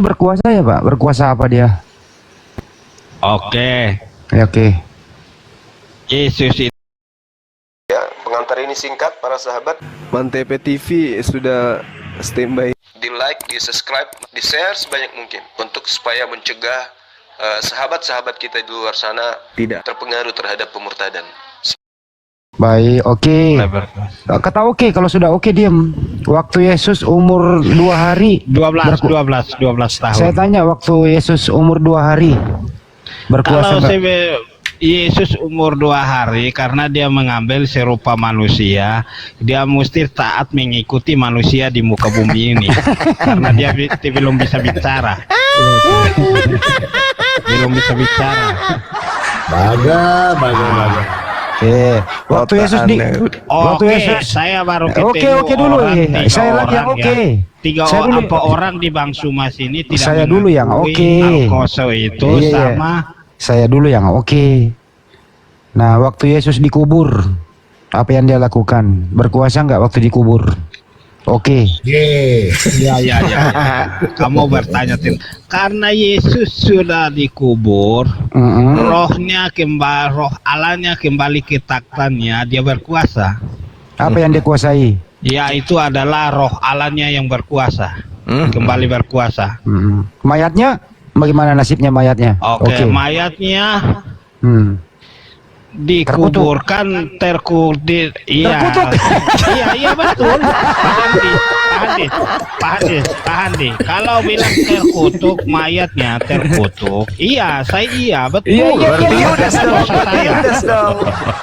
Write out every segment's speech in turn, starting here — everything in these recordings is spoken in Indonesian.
berkuasa ya Pak? Berkuasa apa dia? Oke. Ya, oke. Yesus itu Ya, pengantar ini singkat para sahabat. Mantep TV sudah standby. Di like, di subscribe, di share sebanyak mungkin untuk supaya mencegah sahabat-sahabat kita di luar sana tidak terpengaruh terhadap pemurtadan. Baik, oke. Kata oke, kalau sudah oke diam. Waktu Yesus umur 2 hari 12 tahun. Saya tanya waktu Yesus umur 2 hari berkuasa. Kalau Yesus umur 2 hari, karena dia mengambil serupa manusia, dia mesti taat mengikuti manusia di muka bumi ini. Karena dia belum bisa bicara. Belum bisa bicara. Baga. Waktu Yesus waktu Yesus saya baru ketemu oke dulu ya. Saya lagi yang oke. Saya dulu orang di Bang Sumas ini tidak saya dulu yang oke. Alkoso itu sama saya dulu yang oke. Nah, waktu Yesus dikubur, apa yang dia lakukan? Berkuasa nggak waktu dikubur? Oke. Ya. Kamu bertanya, karena Yesus sudah dikubur, rohnya kembali, roh Allahnya kembali ke takhtannya, dia berkuasa. Apa yang dia kuasai? Ya, itu adalah roh Allahnya yang berkuasa, kembali berkuasa. Mayatnya, bagaimana nasibnya mayatnya? Oke. Mayatnya dikuburkan terkutuk. Iya. Iya betul. Pak Handi. Kalau bilang terkutuk, mayatnya terkutuk. Iya, saya betul. Iya,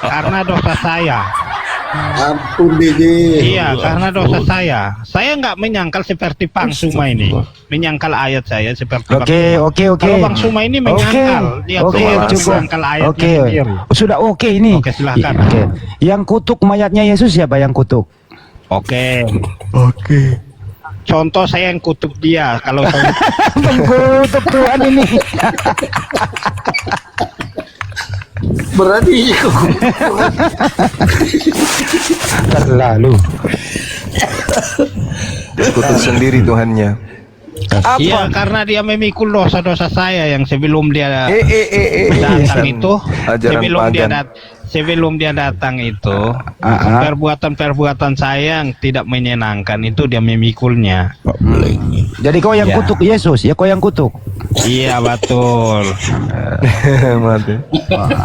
Karena dosa saya. Ampun Dede. Iya, karena dosa saya. Saya nggak menyangkal seperti Bang Suma ini. Menyangkal ayat saya seperti Oke. Kalau Bang Suma ini menyangkal. Dia menyangkal ayatnya sendiri. Sudah oke ini. Oke, silakan. Yang kutuk mayatnya Yesus siapa yang kutuk? Oke. Contoh saya yang kutuk dia. Kalau saya Kutuk Tuhan ini. Berarti Terlalu. Kutuk sendiri Tuhannya. Iya, karena dia memikul dosa-dosa saya yang sebelum dia datang itu, sebelum dia datang itu, perbuatan-perbuatan saya yang tidak menyenangkan itu dia memikulnya. Jadi kau yang kutuk Yesus, ya kau yang kutuk. Iya betul.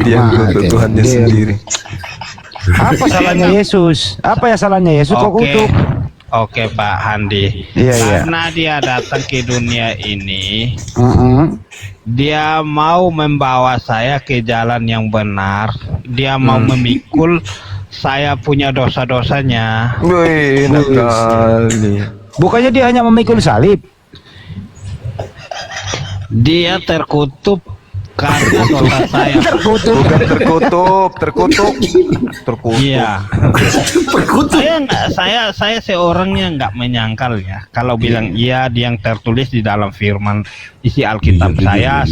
Dia kutuk Tuhannya sendiri. Apa salahnya Yesus? Apa ya salahnya Yesus kok kutuk? Oke Pak Handi. Iya. Karena dia datang ke dunia ini, dia mau membawa saya ke jalan yang benar. Dia mau memikul saya punya dosa-dosanya. Wih, enak kali. Bukannya dia hanya memikul salib? Dia terkutuk karena dosa saya. Bukan terkutuk. Iya. Saya seorangnya nggak menyangkalnya. Kalau bilang iya, dia yang tertulis di dalam firman isi Alkitab saya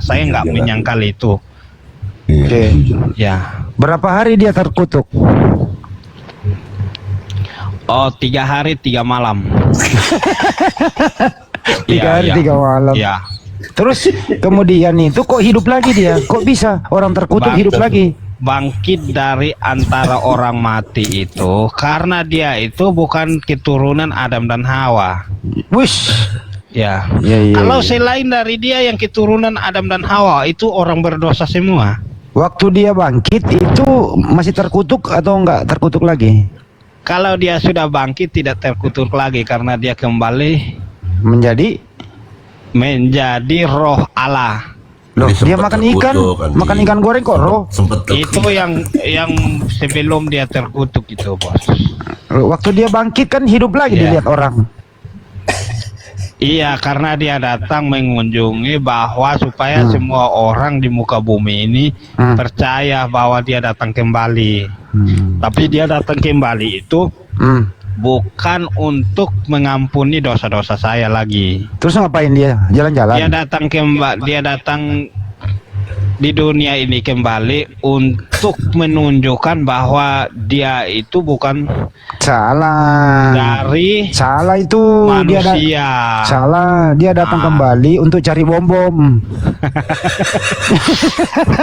nggak menyangkal itu. Oke. Ya. Berapa hari dia terkutuk? Oh, 3 hari 3 malam. 3 hari 3 malam. Ya. Terus kemudian itu kok hidup lagi dia? Kok bisa orang terkutuk hidup lagi? Bangkit dari antara orang mati itu karena dia itu bukan keturunan Adam dan Hawa. Wush. Ya. Iya. Kalau selain dari dia yang keturunan Adam dan Hawa itu orang berdosa semua. Waktu dia bangkit itu masih terkutuk atau enggak terkutuk lagi? Kalau dia sudah bangkit tidak terkutuk lagi karena dia kembali menjadi roh Allah. Loh, dia makan ikan, makan ikan goreng kok roh. Itu yang sebelum dia terkutuk itu, Bos. Waktu dia bangkit kan hidup lagi dilihat orang. Iya, karena dia datang mengunjungi bahwa supaya semua orang di muka bumi ini percaya bahwa dia datang kembali. Tapi dia datang kembali itu bukan untuk mengampuni dosa-dosa saya lagi. Terus ngapain dia? Jalan-jalan? Dia datang di dunia ini kembali untuk menunjukkan bahwa dia itu bukan Salah. dari itu manusia. Salah, dia datang kembali untuk cari bom-bom.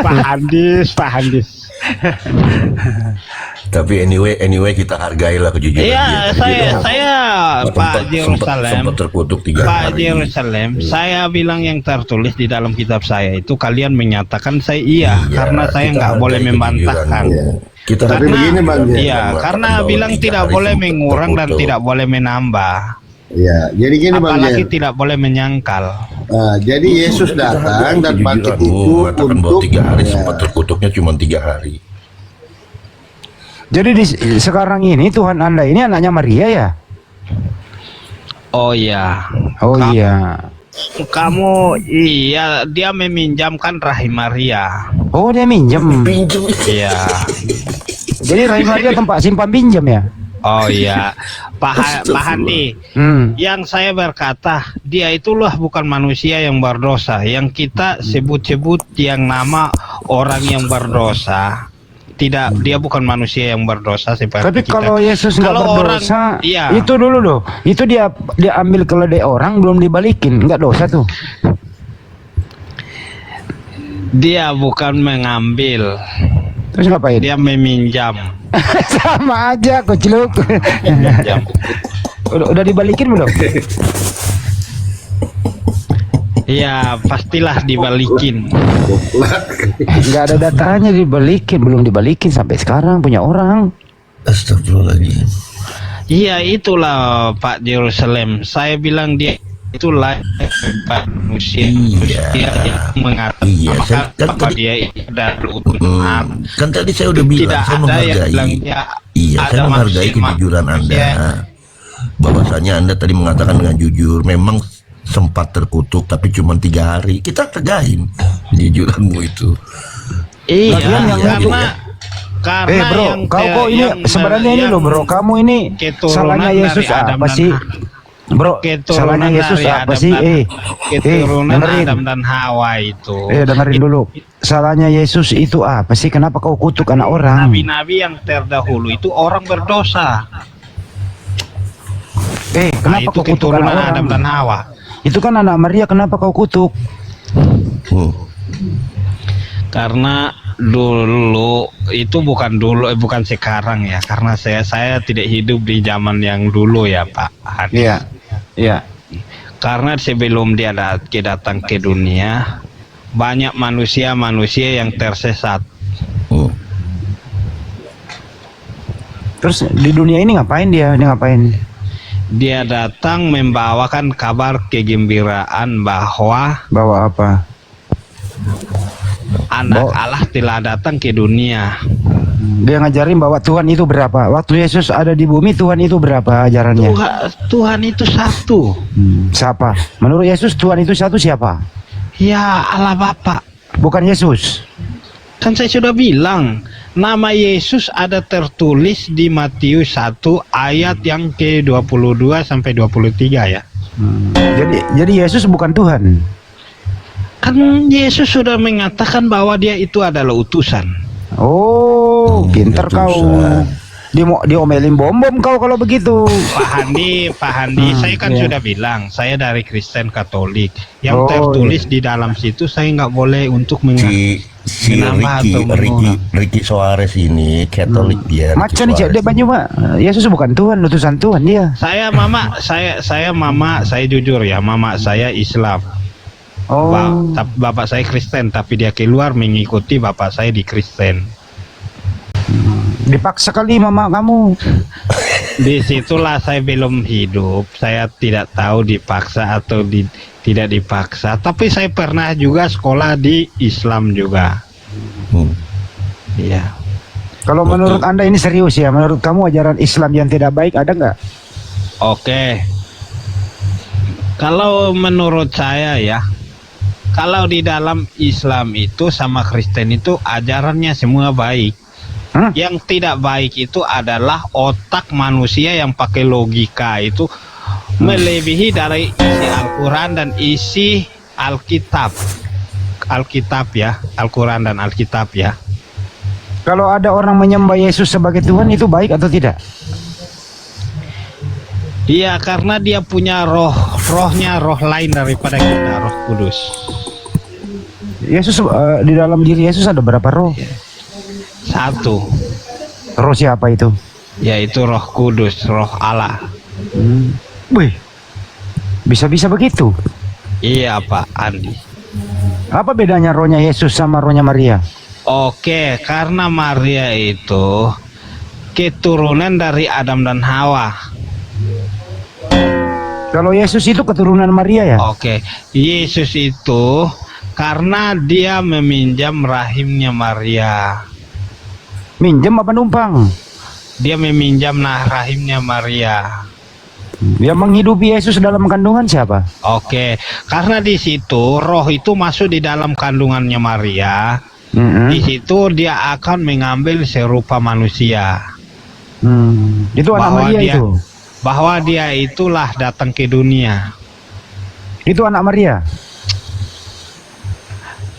Pak Handis. Tapi anyway kita hargailah kejujuran Iya, dia. saya Pak Jerusalem. Sempat terkutuk 3 Pak hari. Jerusalem, saya bilang yang tertulis di dalam kitab saya itu kalian menyatakan saya iya, karena saya kita nggak boleh hargai membantahkan. kejujuranmu. Kita Tapi Karena begini, Bang, ya. iya, Mengatakan karena bahwa bilang 3 tidak hari boleh sempat mengurang dan terkutuk. tidak boleh menambah. Ya, jadi gini Bang Apalagi Jer. tidak boleh menyangkal. Jadi Yesus datang dan bangkit Kejujuranmu itu mengatakan bahwa untuk 3 hari ya, sempat terkutuknya cuma 3 hari. Jadi sekarang ini Tuhan Anda ini anaknya Maria ya? Oh iya. Oh iya. Kamu iya, dia meminjamkan rahim Maria. Oh, dia minjem. Pinjam. Iya. Jadi rahim Maria tempat simpan pinjam ya? Oh iya. Pak Handi, yang saya berkata, dia itulah bukan manusia yang berdosa. Yang kita sebut-sebut yang nama orang yang berdosa. Tidak, dia bukan manusia yang berdosa seperti Tapi kita. kalau Yesus nggak Kalau berdosa, iya. itu dulu loh. Itu dia ambil keledai orang belum dibalikin, nggak dosa tuh. Dia bukan mengambil, Terus ngapain? dia meminjam. Sama aja, kocluk. Meminjam. udah dibalikin belum? Iya, pastilah dibalikin. Nggak ada datanya dibalikin, belum dibalikin sampai sekarang punya orang. Astagfirullahaladzim. Iya, itulah Pak Jerusalem. Saya bilang dia itulah manusia yang mengatakan Iya, saya- apakah dia ada utusan. Kan tadi saya udah bilang, Tidak saya ada yang bilang menghargai. dia Iya, ada saya menghargai manusia- kejujuran Anda. manusia. Bahwasanya Anda tadi mengatakan dengan jujur, memang sempat terkutuk tapi cuma 3 hari. Kita hargain kejujuranmu itu. Iya, Lagian yang karena bro, yang kau kok ini yang- sebenarnya ini yang loh bro, kamu ini keturunan salahnya Yesus dari Adam apa dan sih? Ha- Bro, keturunan salahnya Yesus dari apa Adam sih? dan- keturunan dengerin. Adam dan Hawa itu. Dengerin dulu. Salahnya Yesus itu apa sih? Kenapa kau kutuk anak orang? Nabi-nabi yang terdahulu itu orang berdosa. Nah, Kenapa itu kau kutuk anak keturunan orang? Adam dan Hawa. Itu kan anak Maria, kenapa kau kutuk? Karena dulu itu bukan sekarang ya, karena saya tidak hidup di zaman yang dulu ya Pak Hadi. Iya. Karena sebelum dia datang ke dunia, banyak manusia yang tersesat. Terus di dunia ini ngapain dia? Dia ngapain? Dia datang membawakan kabar kegembiraan bahwa Bawa apa? anak Allah telah datang ke dunia. Dia ngajarin bahwa Tuhan itu berapa. Waktu Yesus ada di bumi, Tuhan itu berapa ajarannya? Tuhan itu satu. Siapa? Menurut Yesus Tuhan itu satu siapa? Ya Allah Bapa. Bukan Yesus. Kan saya sudah bilang, nama Yesus ada tertulis di Matius 1 ayat yang ke-22 sampai 23 ya. Jadi Yesus bukan Tuhan. Kan Yesus sudah mengatakan bahwa dia itu adalah utusan. Oh, pinter kau. Diomelin bom-bom kau kalau begitu. Pak Handi, saya kan sudah bilang, saya dari Kristen Katolik. Yang Oh, tertulis di dalam situ saya nggak boleh untuk Si menambah atau mengurang. Ricky Soares ini Katolik dia. Ricky Macam ni cak Soares dia banyak mak. Yesus bukan Tuhan, utusan Tuhan dia. Saya jujur ya, mama saya Islam. Oh. Bapak saya Kristen, tapi dia keluar mengikuti bapak saya di Kristen. Dipaksa kali mama kamu. Disitulah saya belum hidup. Saya tidak tahu dipaksa atau tidak dipaksa. Tapi saya pernah juga sekolah di Islam juga. Iya. Kalau menurut Anda ini serius ya? Menurut kamu ajaran Islam yang tidak baik ada nggak? Oke. Kalau menurut saya ya, kalau di dalam Islam itu sama Kristen itu ajarannya semua baik. Yang tidak baik itu adalah otak manusia yang pakai logika itu melebihi dari isi Al-Quran dan isi Alkitab ya, Al-Quran dan Alkitab ya. Kalau ada orang menyembah Yesus sebagai Tuhan itu baik atau tidak? Iya, karena dia punya rohnya roh lain daripada kita, Roh Kudus. Yesus di dalam diri Yesus ada berapa roh? Satu, Roh siapa itu? yaitu Roh Kudus, Roh Allah. Wih, bisa-bisa begitu. Iya Pak Andi. Apa bedanya rohnya Yesus sama rohnya Maria? Oke, karena Maria itu keturunan dari Adam dan Hawa. Kalau Yesus itu keturunan Maria ya? Oke, Yesus itu karena dia meminjam rahimnya Maria. Minjem apa numpang? Dia meminjam rahimnya Maria. Yang menghidupi Yesus dalam kandungan siapa? Oke, karena di situ roh itu masuk di dalam kandungannya Maria. Di situ dia akan mengambil serupa manusia. Itu anak Bahwa Maria dia- itu. Bahwa dia itulah datang ke dunia. Itu anak Maria.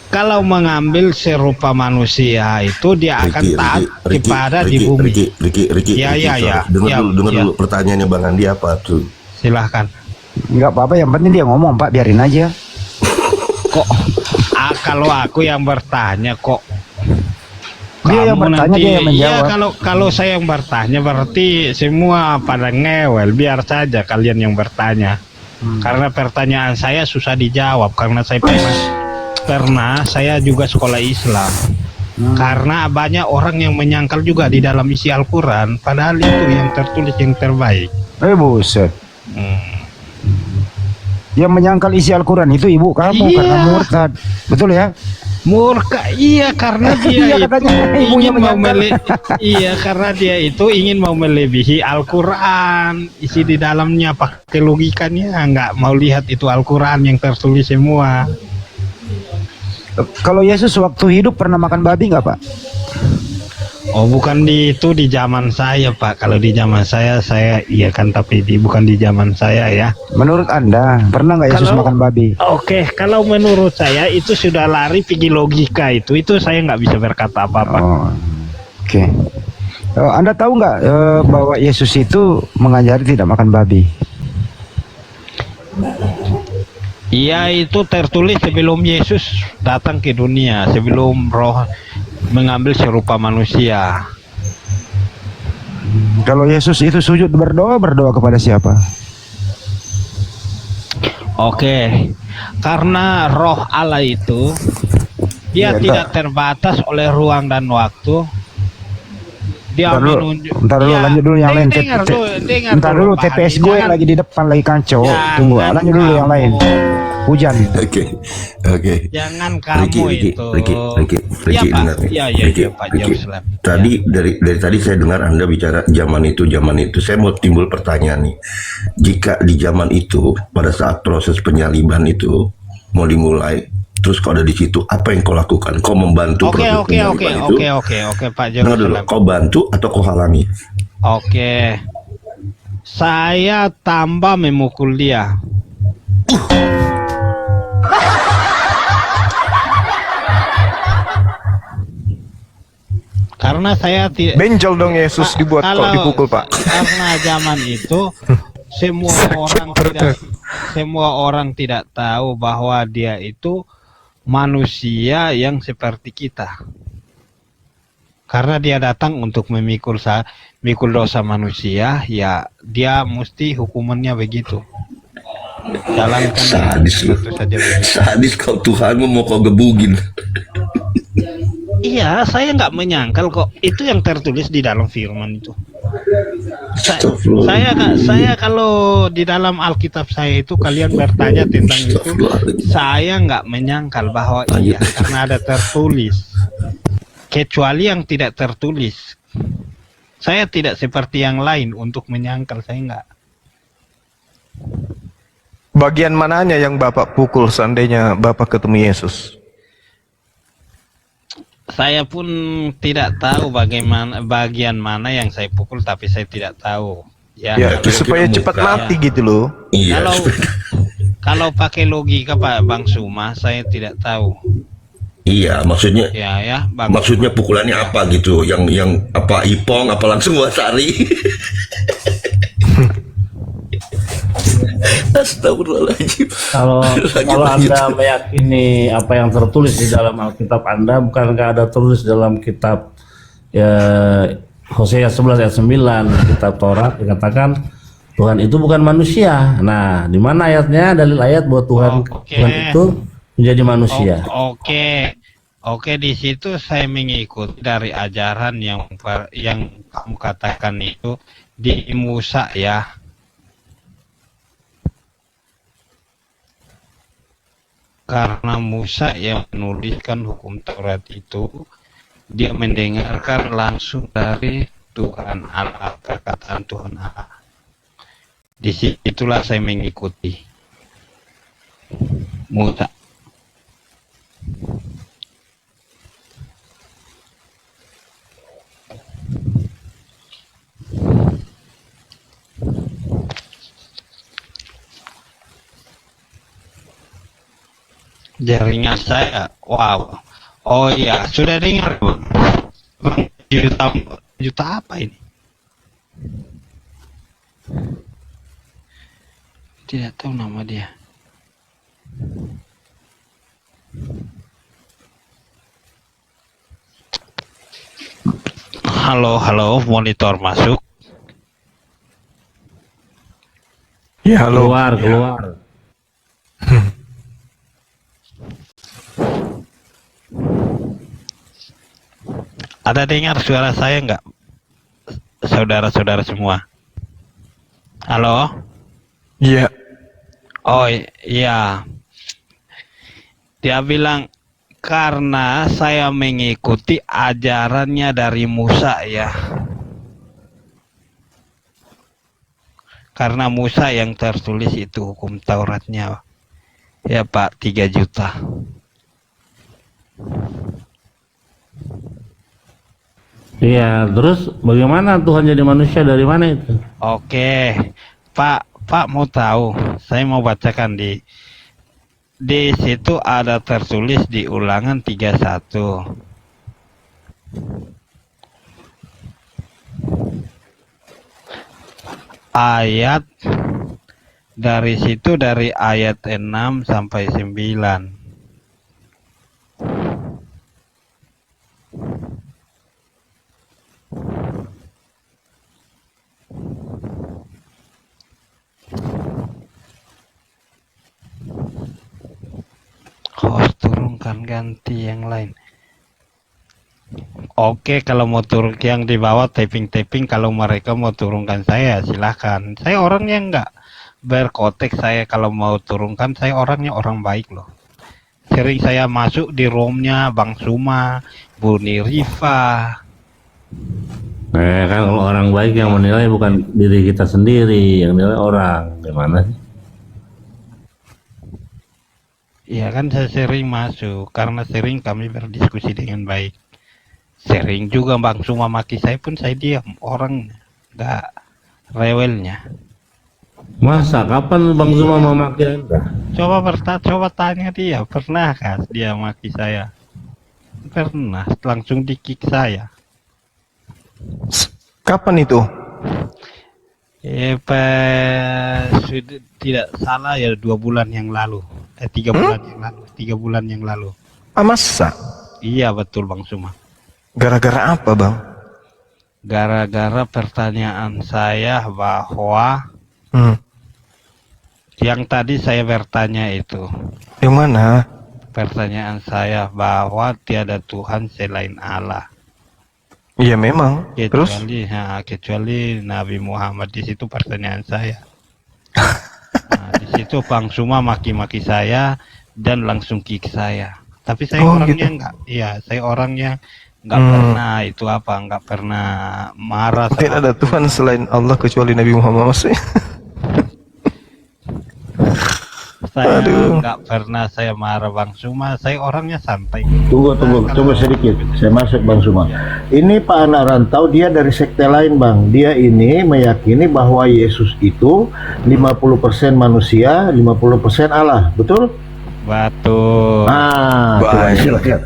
Kalau mengambil serupa manusia itu dia akan taat kepada di bumi. Ricky, Ya, ya, ya. Dengar Ya, dulu, ya. pertanyaannya Bang Andi apa tuh? Silahkan. Enggak apa-apa, yang penting dia ngomong, Pak, biarin aja. Kok kalau aku yang bertanya kok Dia yang kamu bertanya, nanti, dia yang menjawab. ya kalau saya yang bertanya berarti semua pada ngewel. Biar saja kalian yang bertanya. Karena pertanyaan saya susah dijawab karena saya pernah saya juga sekolah Islam. Karena banyak orang yang menyangkal juga di dalam isi Al-Quran, padahal itu yang tertulis yang terbaik. Buset. Yang menyangkal isi Al-Quran itu ibu kamu Iya. karena murtad. Betul ya? Murka, iya karena dia Iya, itu katanya ibunya ingin mau menyangkal. iya karena dia itu ingin mau melebihi Al-Quran, isi di dalamnya pakai logikanya, nggak mau lihat itu Al-Quran yang tertulis semua. Kalau Yesus waktu hidup pernah makan babi nggak, Pak? Oh bukan itu di zaman saya Pak. Kalau di zaman saya iya kan, tapi bukan di zaman saya ya. Menurut Anda pernah nggak Yesus Kalau- makan babi? Oke, kalau menurut saya itu sudah lari pergi logika itu saya nggak bisa berkata apa-apa. Oh, oke. Anda tahu nggak bahwa Yesus itu mengajari tidak makan babi? Iya, itu tertulis sebelum Yesus datang ke dunia, sebelum roh mengambil serupa manusia. Kalau Yesus itu sujud berdoa kepada siapa? Oke, karena roh Allah itu dia Ya, tidak terbatas oleh ruang dan waktu. Dia Ntar dulu, menunjuk. ntar dulu, Ya, lanjut dulu yang lain. dengar Ntar dulu, Pak TPS Adi. gue Jangan- lagi di depan lagi kacau. Jangan Tunggu, lanjut dulu yang lain. Hujan. Oke. Jangan kamu itu. Ricky, Ya, Pak. dengar nih. Ya, Ricky, Pak Ricky. Jerusalem. Tadi dari tadi saya dengar Anda bicara zaman itu. Saya mau timbul pertanyaan nih. Jika di zaman itu pada saat proses penyaliban itu mau dimulai, terus kau ada di situ, apa yang kau lakukan? Kau membantu Oke, proses penyaliban itu? oke, Pak Dengar dulu, Jerusalem. kau bantu atau kau halangi? Oke. Saya tambah memukul dia. Karena saya tidak Benjol dong Yesus dibuat kalau dipukul, Pak. Karena zaman itu semua orang tidak tahu bahwa dia itu manusia yang seperti kita. Karena dia datang untuk memikul dosa manusia, ya dia mesti hukumannya begitu. Jalankan Sadis lu. itu saja begitu. Sadis kau, Tuhanmu mau kau gebugin. Iya, saya nggak menyangkal kok. Itu yang tertulis di dalam firman itu. Saya kalau di dalam Alkitab saya itu kalian bertanya tentang itu, saya nggak menyangkal bahwa iya karena ada tertulis. Kecuali yang tidak tertulis. Saya tidak seperti yang lain untuk menyangkal, saya nggak. Bagian mananya yang Bapak pukul seandainya Bapak ketemu Yesus? Saya pun tidak tahu bagaimana bagian mana yang saya pukul, tapi saya tidak tahu. Ya, Ya, supaya cepat mati gitu loh. Iya. Kalau pakai logika Pak Bang Suma, saya tidak tahu. Iya, maksudnya Ya, Bang. maksudnya pukulannya apa gitu? Yang apa ipong apa langsung wasari? Astagfirullahaladzim. Kalau Anda meyakini apa yang tertulis di dalam Alkitab Anda, bukankah ada tulis dalam kitab ya, Hosea 11 ayat 9 kitab Taurat dikatakan Tuhan itu bukan manusia. Nah, di mana ayatnya? Dalil ayat bahwa Tuhan itu menjadi manusia. Oke, di situ saya mengikuti dari ajaran yang kamu katakan itu di Musa ya. Karena Musa yang menuliskan hukum Taurat itu, dia mendengarkan langsung dari Tuhan Allah, perkataan Tuhan Allah. Di situlah saya mengikuti Musa. Jaringan saya, wow. Oh iya, sudah dengar Bang? Juta apa ini? Tidak tahu nama dia. Halo, monitor masuk. Ya, halo. Keluar. Ada dengar suara saya enggak? Saudara-saudara semua. Halo? Iya. Oh iya. Dia bilang karena saya mengikuti ajarannya dari Musa ya. Karena Musa yang tertulis itu hukum Tauratnya. Ya Pak, 3 juta. Iya, terus bagaimana Tuhan jadi manusia, dari mana itu? Oke, Pak mau tahu? Saya mau bacakan di situ ada tertulis di Ulangan 31. Ayat dari situ dari ayat 6 sampai 9. Host turunkan ganti yang lain. Oke, kalau mau turun yang di bawah taping, kalau mereka mau turunkan saya silahkan. Saya orangnya enggak berkotek, saya kalau mau turunkan saya orangnya orang baik loh. Sering saya masuk di roomnya Bang Suma, Buni Rifa. Kan kalau orang baik yang menilai bukan diri kita sendiri, yang nilai orang. Gimana sih? Iya kan saya sering masuk, karena sering kami berdiskusi dengan baik. Sering juga Bang Suma maki saya pun saya diam, orang enggak rewelnya. Masa kapan Bang Zuma memaki Anda? Coba tanya dia, pernah kan dia maki saya? Pernah, langsung di-kick saya. Kapan itu? Sudah tidak salah ya 2 bulan yang lalu. 3 bulan yang lalu. 3 bulan yang lalu. Masa? Iya betul Bang Suma. Gara-gara apa Bang? Gara-gara pertanyaan saya bahwa yang tadi saya bertanya itu. Yang mana? Pertanyaan saya bahwa tiada Tuhan selain Allah. Iya memang. Terus? Kecuali Nabi Muhammad, di situ pertanyaan saya. Nah, di situ Bang Suma maki-maki saya dan langsung kick saya. Tapi saya orangnya gitu. enggak. Iya, saya orangnya enggak pernah itu apa, enggak pernah marah. Tidak ada Tuhan selain Allah kecuali Nabi Muhammad maksudnya. Saya enggak pernah saya marah Bang Suma. Saya orangnya santai. Tunggu sedikit. Saya masuk Bang Suma. Ini Pak anak rantau, dia dari sekte lain Bang. Dia ini meyakini bahwa Yesus itu 50% manusia, 50% Allah. Betul? Betul. Coba silakan.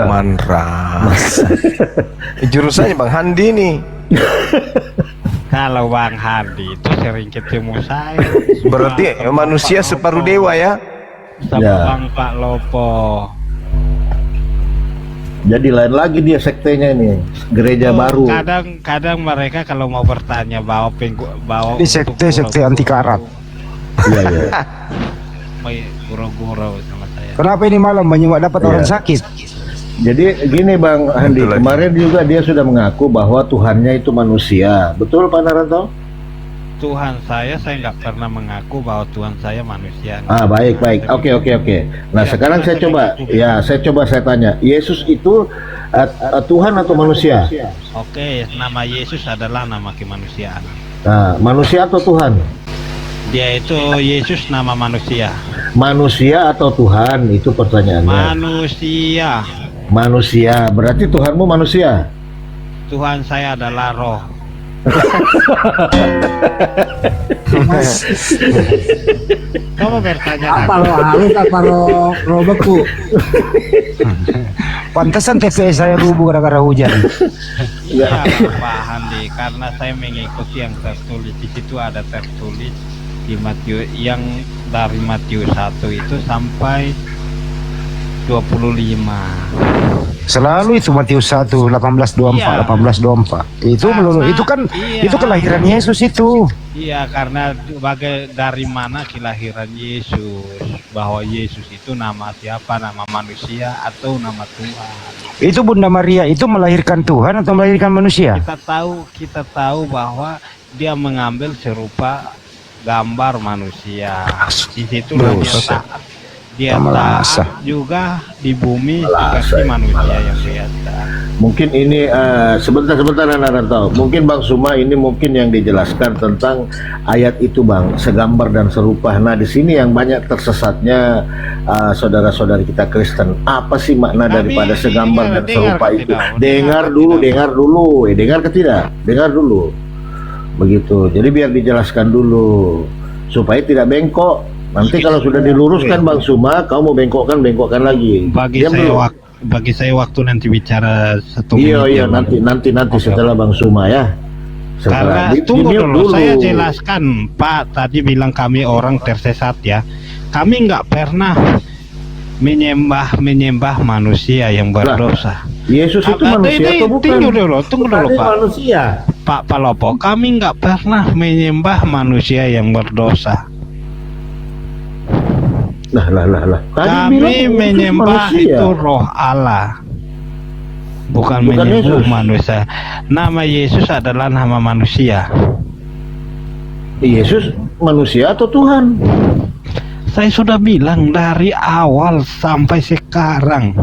Manras. Jurusannya Bang Handi nih. Kalau Bang Hadi itu sering ketemu saya. Berarti manusia separuh dewa ya? Sama Ya. Bang Pak Lopo. Jadi lain lagi dia sektenya ini, gereja baru. Kadang mereka kalau mau bertanya bawa Ini sekte anti karat. Iya, iya. Gurau-gurau sama saya. Kenapa ini malam banyak dapat orang sakit? Jadi gini Bang Handi, Betul, kemarin juga dia sudah mengaku bahwa Tuhannya itu manusia. Betul Pak Naranto? Tuhan saya nggak pernah mengaku bahwa Tuhan saya manusia. Baik. Oke. Nah, sekarang saya coba saya tanya, Yesus itu Tuhan atau manusia? Oke, nama Yesus adalah nama kemanusiaan. Nah, manusia atau Tuhan? Dia itu Yesus nama manusia. Manusia atau Tuhan? Itu pertanyaannya. Manusia. Manusia, berarti Tuhanmu manusia? Tuhan saya adalah roh. Kamu bertanya Apa lo halus apa lo beku? Pantesan TPS saya rubuh gara-gara hujan. Iya Pak Handi, karena saya mengikuti yang tertulis di situ, ada tertulis di Matius yang dari Matius 1 itu sampai 25. Selalu itu Matius 1 18:24 Iya. 18:24. Itu melulu itu kan Iya. itu kelahiran Yesus itu. Iya, karena dari mana kelahiran Yesus, bahwa Yesus itu nama siapa, nama manusia atau nama Tuhan. Itu Bunda Maria itu melahirkan Tuhan atau melahirkan manusia? Kita tahu bahwa dia mengambil serupa gambar manusia. Di situ dia taat juga di bumi seperti manusia yang biasa. Mungkin ini sebentar Naranto. Mungkin Bang Suma ini mungkin yang dijelaskan tentang ayat itu Bang, segambar dan serupa. Nah, di sini yang banyak tersesatnya saudara-saudari kita Kristen. Apa sih makna daripada segambar dan serupa itu? Dengar dulu. Dengar ke tidak? Dengar dulu. Begitu. Jadi biar dijelaskan dulu supaya tidak bengkok. Nanti kalau sudah diluruskan Bang Suma, kau mau bengkokkan lagi. Bagi saya waktu nanti bicara 1 menit. Iya, nanti setelah Bang Suma ya. Karena tunggu dulu, saya jelaskan Pak. Tadi bilang kami orang tersesat ya. Kami nggak pernah menyembah manusia yang berdosa. Yesus itu manusia atau bukan? Tunggu dulu Pak. Manusia. Pak Palopo, kami nggak pernah menyembah manusia yang berdosa. Lah. Tadi Kami menyembah itu roh Allah, bukan menyembah Yesus. manusia. Nama Yesus adalah nama manusia. Yesus manusia atau Tuhan? Saya sudah bilang dari awal sampai sekarang.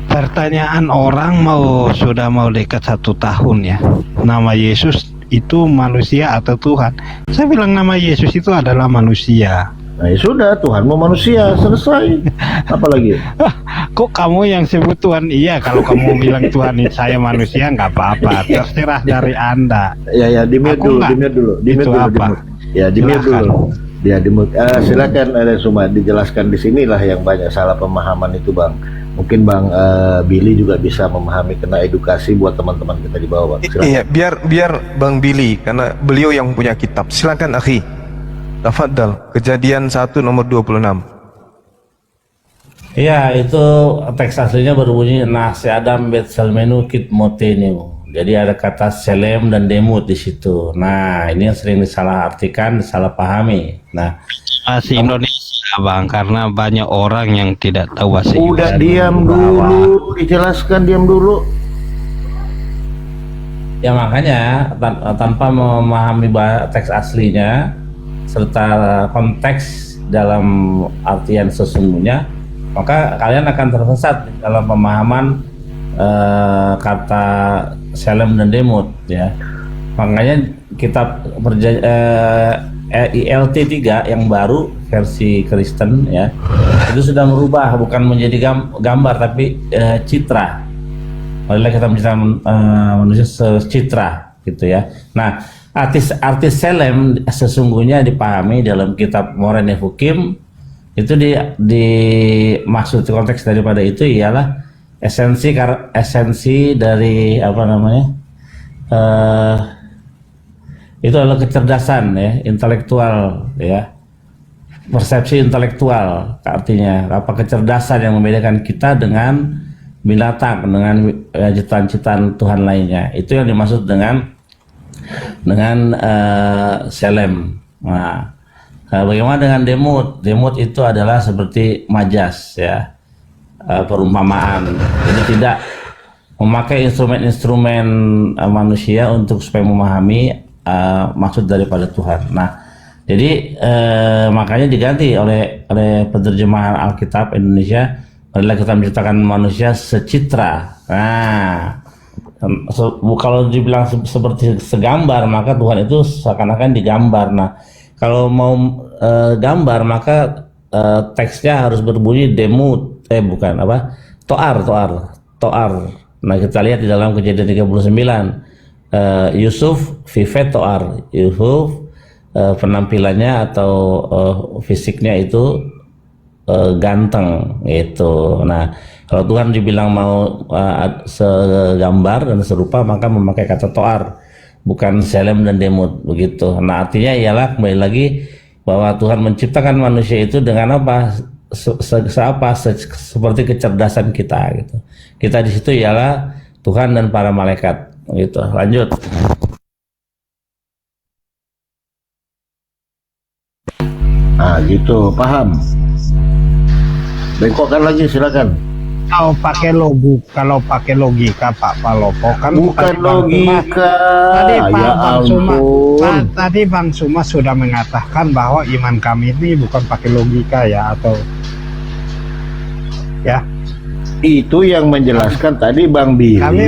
Pertanyaan orang sudah mau dekat 1 tahun ya. Nama Yesus itu manusia atau Tuhan? Saya bilang nama Yesus itu adalah manusia. Nah, ya sudah, Tuhanmu manusia, selesai. Apalagi? Kok kamu yang sebut Tuhan? Iya, kalau kamu bilang Tuhan saya manusia nggak apa-apa, terserah dari Anda. Ya, di mute dulu. Itu apa? Ya, di mute dulu. Ya, di mute. Silakan Suma dijelaskan. Di sinilah yang banyak salah pemahaman itu, Bang. Mungkin Bang Billy juga bisa memahami, kena edukasi buat teman-teman kita di bawah, Bang. Silakan. Iya, biar Bang Billy, karena beliau yang punya kitab. Silakan akhi. Tafadhal, Kejadian 1 nomor 26. Iya, itu teks aslinya berbunyi nasi Adam bet selmenu kit moteniu. Jadi ada kata selem dan demut di situ. Nah, ini yang sering disalahartikan, disalahpahami. Nah, Bahasa Indonesia, Bang, karena banyak orang yang tidak tahu bahasa Udah Indonesia. diam dulu, dijelaskan, diam dulu. ya makanya tanpa memahami teks aslinya serta konteks dalam artian sesungguhnya, maka kalian akan tersesat dalam pemahaman kata selem dan demut ya. Makanya kitab ILT 3 yang baru versi Kristen ya, itu sudah merubah, bukan menjadi gambar tapi citra. Marilah kita menciptakan manusia secitra gitu ya. Nah, artis selem sesungguhnya dipahami dalam kitab Moreh Nevukim Itu maksud konteks daripada itu ialah esensi dari apa namanya, itu adalah kecerdasan ya, intelektual ya, persepsi intelektual, artinya apa kecerdasan yang membedakan kita dengan binatang, dengan ciptaan-ciptaan Tuhan lainnya. Itu yang dimaksud dengan selem. Nah, bagaimana dengan demut? Demut itu adalah seperti majas ya, perumpamaan. Jadi tidak memakai instrumen-instrumen manusia untuk supaya memahami maksud daripada Tuhan. Nah, jadi makanya diganti oleh penerjemahan Alkitab Indonesia, adalah kita menciptakan manusia secitra. Nah, kalau dibilang seperti segambar, maka Tuhan itu seakan-akan digambar. Nah, kalau mau gambar, maka teksnya harus berbunyi demut, bukan apa, toar. Nah, kita lihat di dalam Kejadian 39, Yusuf vive toar. Yusuf penampilannya atau fisiknya itu ganteng gitu. Nah, kalau Tuhan dibilang mau segambar dan serupa, maka memakai kata toar, bukan selem dan demut begitu. Nah, artinya ialah kembali lagi bahwa Tuhan menciptakan manusia itu dengan apa? Seperti kecerdasan kita gitu. Kita di situ ialah Tuhan dan para malaikat gitu. Lanjut. Nah, gitu, paham. Bengkokkan lagi, silakan. Kalau pakai logika Pak Palopo kan Bukan logika. Tadi Bang Suma sudah mengatakan bahwa iman kami ini bukan pakai logika ya, atau ya. Itu yang menjelaskan tadi Bang Billy. Kami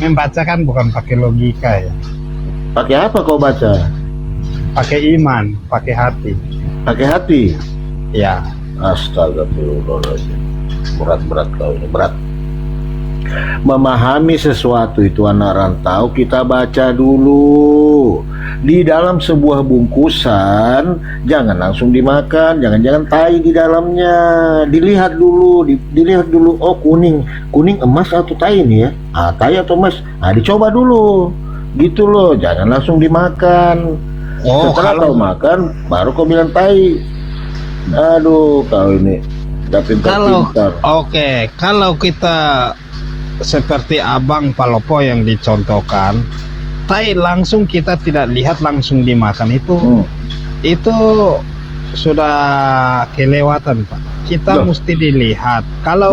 membacakan bukan pakai logika ya. Pakai apa kau baca? Pakai iman, pakai hati. Pakai hati? Ya. Astagfirullahaladzim. Berat kau ini, berat. Memahami sesuatu itu anak rantau, kita baca dulu. Di dalam sebuah bungkusan, jangan langsung dimakan, jangan tai di dalamnya. Dilihat dulu. Oh, kuning emas atau tai nih ya? Tai atau emas? Dicoba dulu. Gitu loh, jangan langsung dimakan. Setelah kau makan, baru kau bilang tai. Aduh, kau ini udah pintar-pintar. Kalau kita seperti Abang Palopo yang dicontohkan, tai langsung kita tidak lihat langsung dimakan itu sudah kelewatan Pak. Kita mesti dilihat. Kalau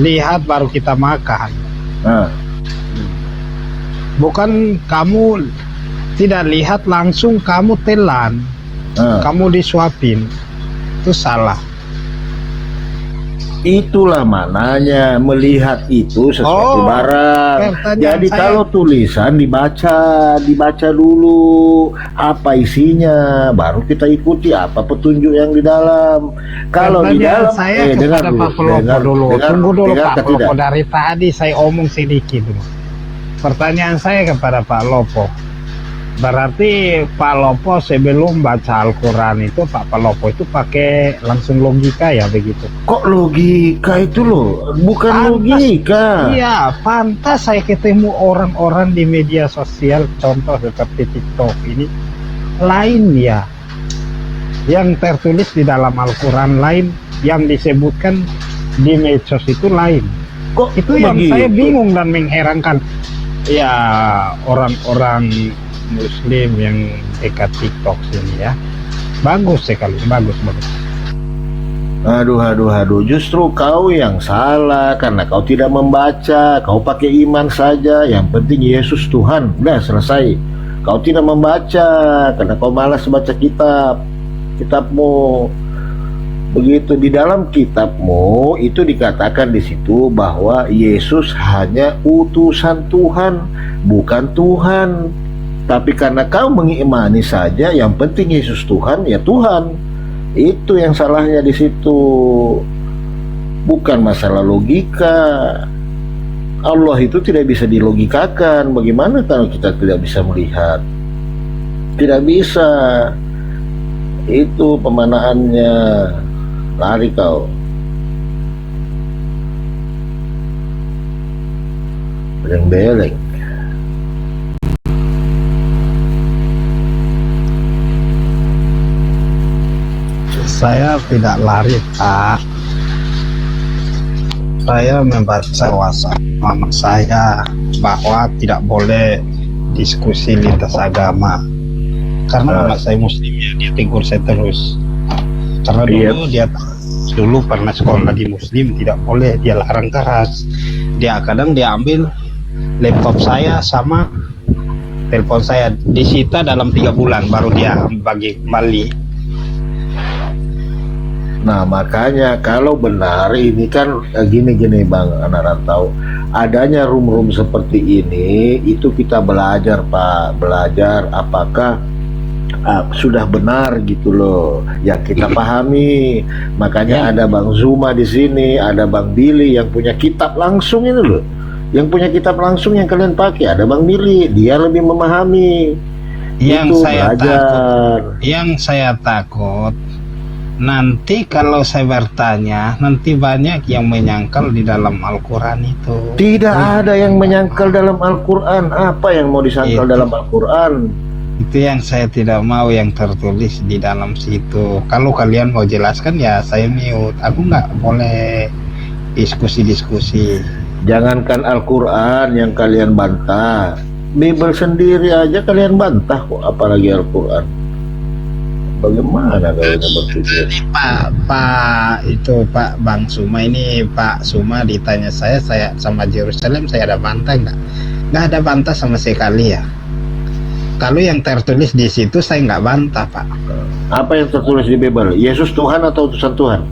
lihat baru kita makan. Bukan kamu tidak lihat langsung kamu telan. Kamu disuapin, itu salah. Itulah mananya melihat itu sesuatu barang. Jadi kalau tulisan dibaca dulu apa isinya, baru kita ikuti apa petunjuk yang di dalam. Kalau di dalam saya kepada Pak Palopo dulu. Tunggu dulu Pak Palopo, dari tadi saya omong sedikit dulu. Pertanyaan saya kepada Pak Lopo, berarti Pak Lopo sebelum baca Al-Quran itu Pak Palopo itu pakai langsung logika ya begitu? Kok logika itu loh? Bukan logika. Iya, pantas saya ketemu orang-orang di media sosial, contoh seperti TikTok ini, lain ya. Yang tertulis di dalam Al-Quran lain, yang disebutkan di medsos itu lain. Kok itu yang saya bingung dan mengherankan. Ya, orang-orang Muslim yang dekat TikTok sini ya, bagus sekali, bagus. Aduh, justru kau yang salah karena kau tidak membaca, kau pakai iman saja, yang penting Yesus Tuhan, udah selesai. Kau tidak membaca karena kau malas baca kitabmu. Begitu, di dalam kitabmu itu dikatakan di situ bahwa Yesus hanya utusan Tuhan, bukan Tuhan. Tapi karena kau mengimani saja, yang penting Yesus Tuhan, ya Tuhan. Itu yang salahnya di situ. Bukan masalah logika. Allah itu tidak bisa dilogikakan. Bagaimana kalau kita tidak bisa melihat? Tidak bisa. Itu pemanaannya. Lari kau. Beleng-beleng. Saya tidak lari, Pak. Saya membaca WhatsApp mama saya bahwa tidak boleh diskusi lintas agama. Karena mama saya Muslim ya, dia tegur saya terus. Karena dulu dia pernah sekolah di Muslim, tidak boleh, dia larang keras. Dia kadang dia ambil laptop saya sama telepon saya, disita dalam 3 bulan baru dia bagi kembali. Nah makanya kalau benar ini kan gini-gini Bang anak rantau, adanya room-room seperti ini itu kita belajar Pak, belajar apakah sudah benar gitu loh yang kita pahami. Makanya ada Bang Zuma di sini, ada Bang Billy yang punya kitab langsung itu loh, yang punya kitab langsung yang kalian pakai. Ada Bang Billy, dia lebih memahami. Yang itu saya belajar. Yang saya takut nanti kalau saya bertanya, nanti banyak yang menyangkal di dalam Al-Quran itu. Tidak ada yang menyangkal dalam Al-Quran. Apa yang mau disangkal dalam Al-Quran? Itu yang saya tidak mau yang tertulis di dalam situ. Kalau kalian mau jelaskan ya saya mute. Aku nggak boleh diskusi-diskusi. Jangankan Al-Quran yang kalian bantah, Bible sendiri aja kalian bantah kok, apalagi Al-Quran. Bagaimana kalian berpikir? Pak Bang Suma ini, Pak Suma ditanya saya sama Yerusalem saya ada bantah nggak ada bantah sama sekali ya. Kalau yang tertulis di situ saya nggak bantah Pak. Apa yang tertulis di Bible? Yesus Tuhan atau utusan Tuhan?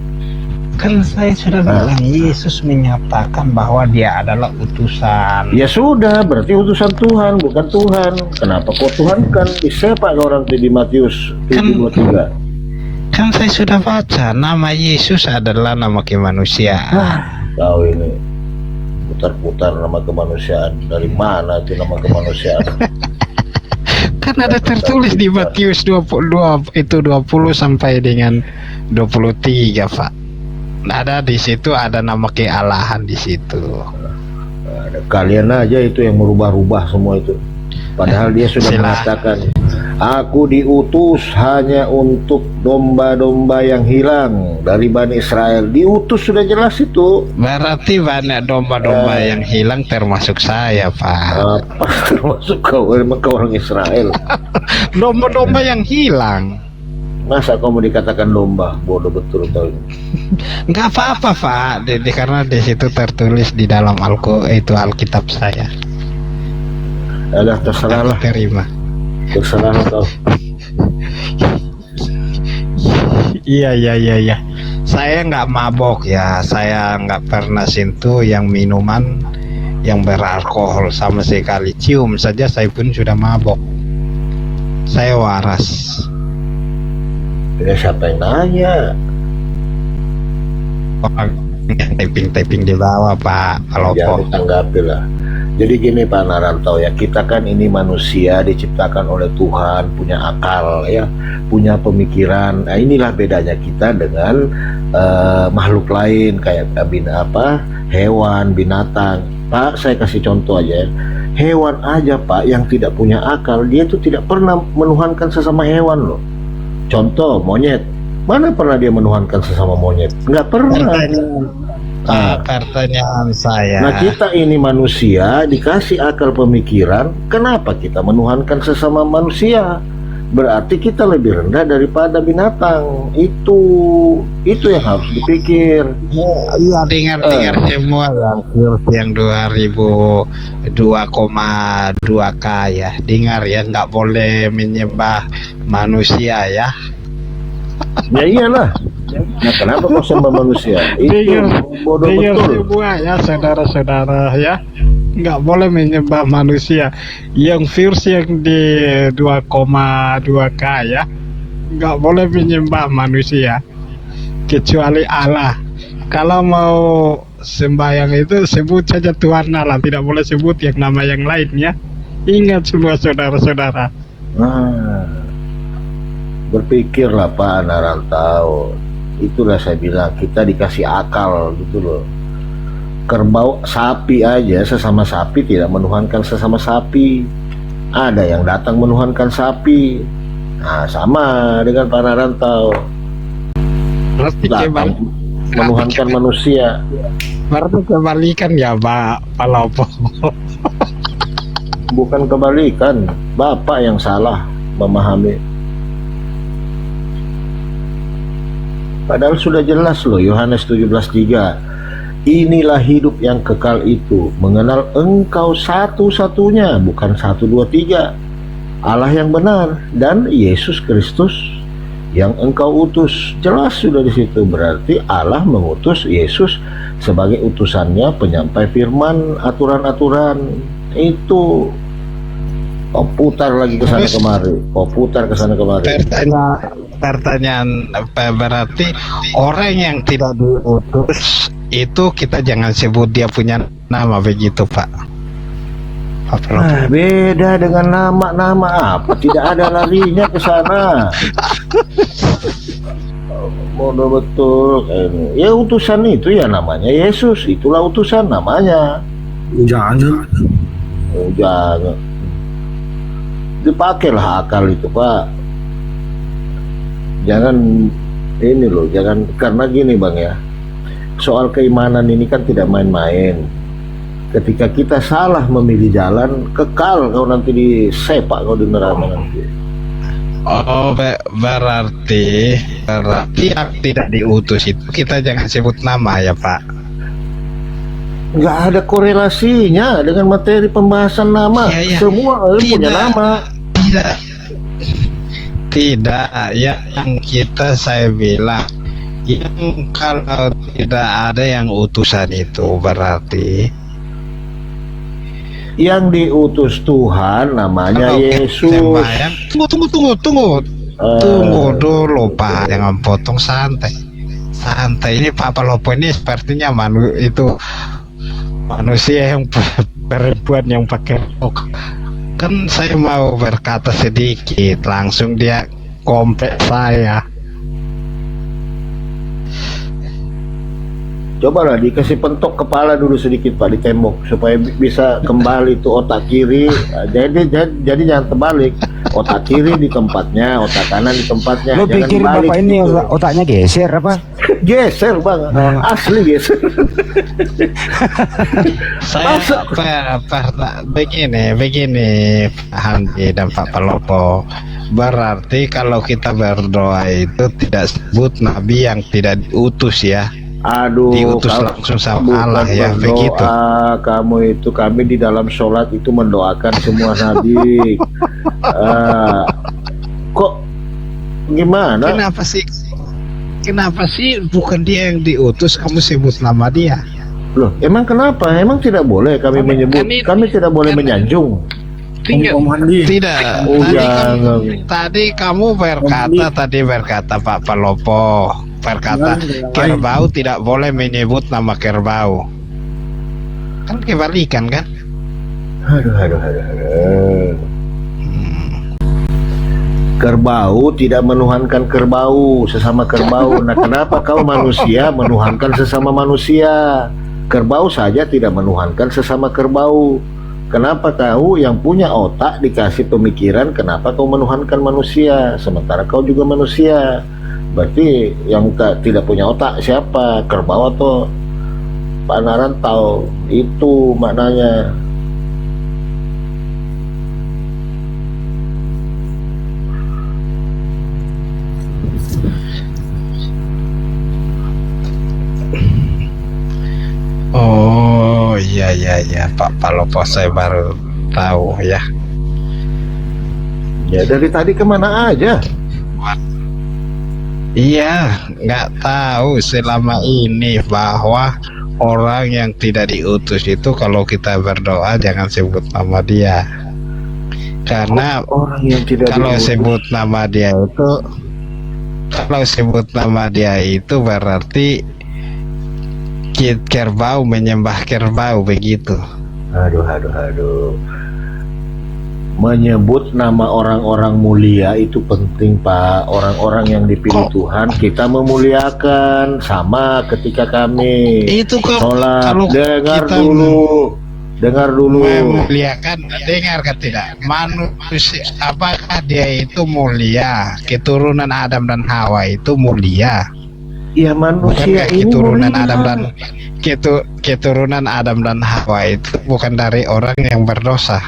Kan saya sudah bilang Yesus menyatakan bahwa dia adalah utusan. Ya sudah, berarti utusan Tuhan, bukan Tuhan. Kenapa kok Tuhan kan? Siapa orang di Matius 7:23? Kan saya sudah baca, nama Yesus adalah nama kemanusiaan. Kau ini putar-putar nama kemanusiaan. Dari mana itu nama kemanusiaan? Kan ada tertulis di Matius 22 itu 20 sampai dengan 23 Pak. Ada di situ, ada nama kealahan di situ. Kalian aja itu yang merubah-rubah semua itu. Padahal dia sudah mengatakan, aku diutus hanya untuk domba-domba yang hilang dari Bani Israel. Diutus sudah jelas itu. Berarti banyak domba-domba yang hilang termasuk saya Pak. Apa termasuk kau? Memang kau orang Israel. Domba-domba yang hilang. Masa kau mau dikatakan domba? Bodoh betul kau ini. Nggak apa-apa Pak, karena di situ tertulis di dalam Alkitab saya. Alah, terserah lah. Terima. Terserah kau. Iya. Saya nggak mabok ya. Saya nggak pernah sentuh yang minuman yang beralkohol sama sekali. Cium saja saya pun sudah mabok. Saya waras. Ya siapa yang nanya? Typing di bawah Pak. Kalau Ya ditanggapi lah. Jadi gini Pak Narantau ya, kita kan ini manusia diciptakan oleh Tuhan, punya akal ya, punya pemikiran. Nah inilah bedanya kita dengan makhluk lain kayak hewan, binatang. Pak saya kasih contoh aja ya. Hewan aja Pak yang tidak punya akal, dia itu tidak pernah menuhankan sesama hewan loh. Contoh monyet, mana pernah dia menuhankan sesama monyet? Nggak pernah. Pertanyaan saya. Nah kita ini manusia dikasih akal pemikiran, kenapa kita menuhankan sesama manusia? Berarti kita lebih rendah daripada binatang. Itu yang harus dipikir. Iya, dengar semua yang 2,2K ya. Dengar ya, nggak boleh menyembah manusia ya. Ya iyalah. Nah kenapa kau sembah manusia? Itu bodoh betul. Semua ya saudara-saudara ya, nggak boleh menyembah manusia. Yang versi yang di 2,2K ya, nggak boleh menyembah manusia kecuali Allah. Kalau mau sembahyang itu sebut saja Tuhan Allah, tidak boleh sebut yang nama yang lain ya. Ingat semua saudara-saudara. Berpikirlah Pak anak rantau. Itulah saya bilang, kita dikasih akal gitu loh. Kerbau, sapi aja, sesama sapi tidak menuhankan sesama sapi. Ada yang datang menuhankan sapi. Nah, sama dengan para rantau. Berarti Datang menuhankan manusia. berarti kebalikan ya Pak Palopo. Bukan kebalikan, Bapak yang salah memahami. Padahal sudah jelas loh, Yohanes 17:3. Inilah hidup yang kekal itu, mengenal engkau satu-satunya, bukan 1, 2, 3, Allah yang benar, dan Yesus Kristus yang engkau utus. Jelas sudah di situ, berarti Allah mengutus Yesus sebagai utusannya, penyampai firman, aturan-aturan. Itu kau putar lagi ke sana kemari, kau putar ke sana kemari. Pertanyaan apa, berarti orang yang tidak diutus itu kita jangan sebut dia punya nama begitu Pak? Beda dengan nama-nama apa? Tidak ada larinya ke sana. Bodoh betul. Ya utusan itu ya namanya Yesus, itulah utusan namanya. Jangan. Jangan. Dipakailah akal itu Pak. Jangan ini loh, jangan, karena gini Bang ya. Soal keimanan ini kan tidak main-main. Ketika kita salah memilih jalan, kekal kau nanti disepak kau di neraka nanti. Oh, berarti yang tidak diutus itu kita jangan sebut nama ya Pak? Nggak ada korelasinya dengan materi pembahasan nama. Ya. Semua punya nama. Tidak, yang saya bilang, yang kalau tidak ada yang utusan itu berarti yang diutus Tuhan namanya Yesus. Tunggu dulu Pak, jangan potong, santai. Ini Pak Palopo ini sepertinya manusia yang perempuan yang pakai rok. Kan saya mau berkata sedikit, langsung dia kompet saya. Cobalah dikasih pentok kepala dulu sedikit Pak di tembok supaya bisa kembali tuh otak kiri. Jadi jangan terbalik. Otak kiri di tempatnya, otak kanan di tempatnya. Lo Jangan pikir balik Bapak ini gitu. otaknya geser apa? Geser Bang, asli geser. Saya begini Pak Hamdi dan Pak Palopo. Berarti kalau kita berdoa itu tidak sebut nabi yang tidak diutus ya. Aduh, Diutus langsung sama Allah ya, berdoa, begitu. Kamu itu, kami di dalam sholat itu mendoakan semua nabi. Kok gimana? Kenapa sih bukan dia yang diutus, kamu sebut nama dia? Loh, emang kenapa? Emang tidak boleh kami menyebut, kami tidak boleh menyanjung. Tidak. Oh, Tadi kamu berkata Pak Palopo, berkata kerbau tidak boleh menyebut nama kerbau. Kan kebalikan kan? Aduh. Kerbau tidak menuhankan kerbau, sesama kerbau. Nah, kenapa kau manusia menuhankan sesama manusia? Kerbau saja tidak menuhankan sesama kerbau. Kenapa kau yang punya otak dikasih pemikiran, kenapa kau menuhankan manusia sementara kau juga manusia? Berarti yang tidak punya otak siapa? Kerbau atau Pak Narantau? Itu maknanya. Oh iya Pak Palopo, saya baru tahu ya. Ya dari tadi kemana aja? Iya, nggak tahu selama ini bahwa orang yang tidak diutus itu kalau kita berdoa jangan sebut nama dia. Karena Orang yang tidak kalau diutus. sebut nama dia itu berarti kerbau menyembah kerbau begitu. Aduh. menyebut nama orang-orang mulia itu penting, Pak. Orang-orang yang dipilih Tuhan kita memuliakan. Sama ketika kami Itu kok sholat, kalau dengar kita dulu memuliakan, dengar kan tidak? Manusia, apakah dia itu mulia? Keturunan Adam dan Hawa itu mulia. ya manusia Bukankah ini keturunan mulia. Adam dan keturunan Adam dan Hawa itu bukan dari orang yang berdosa.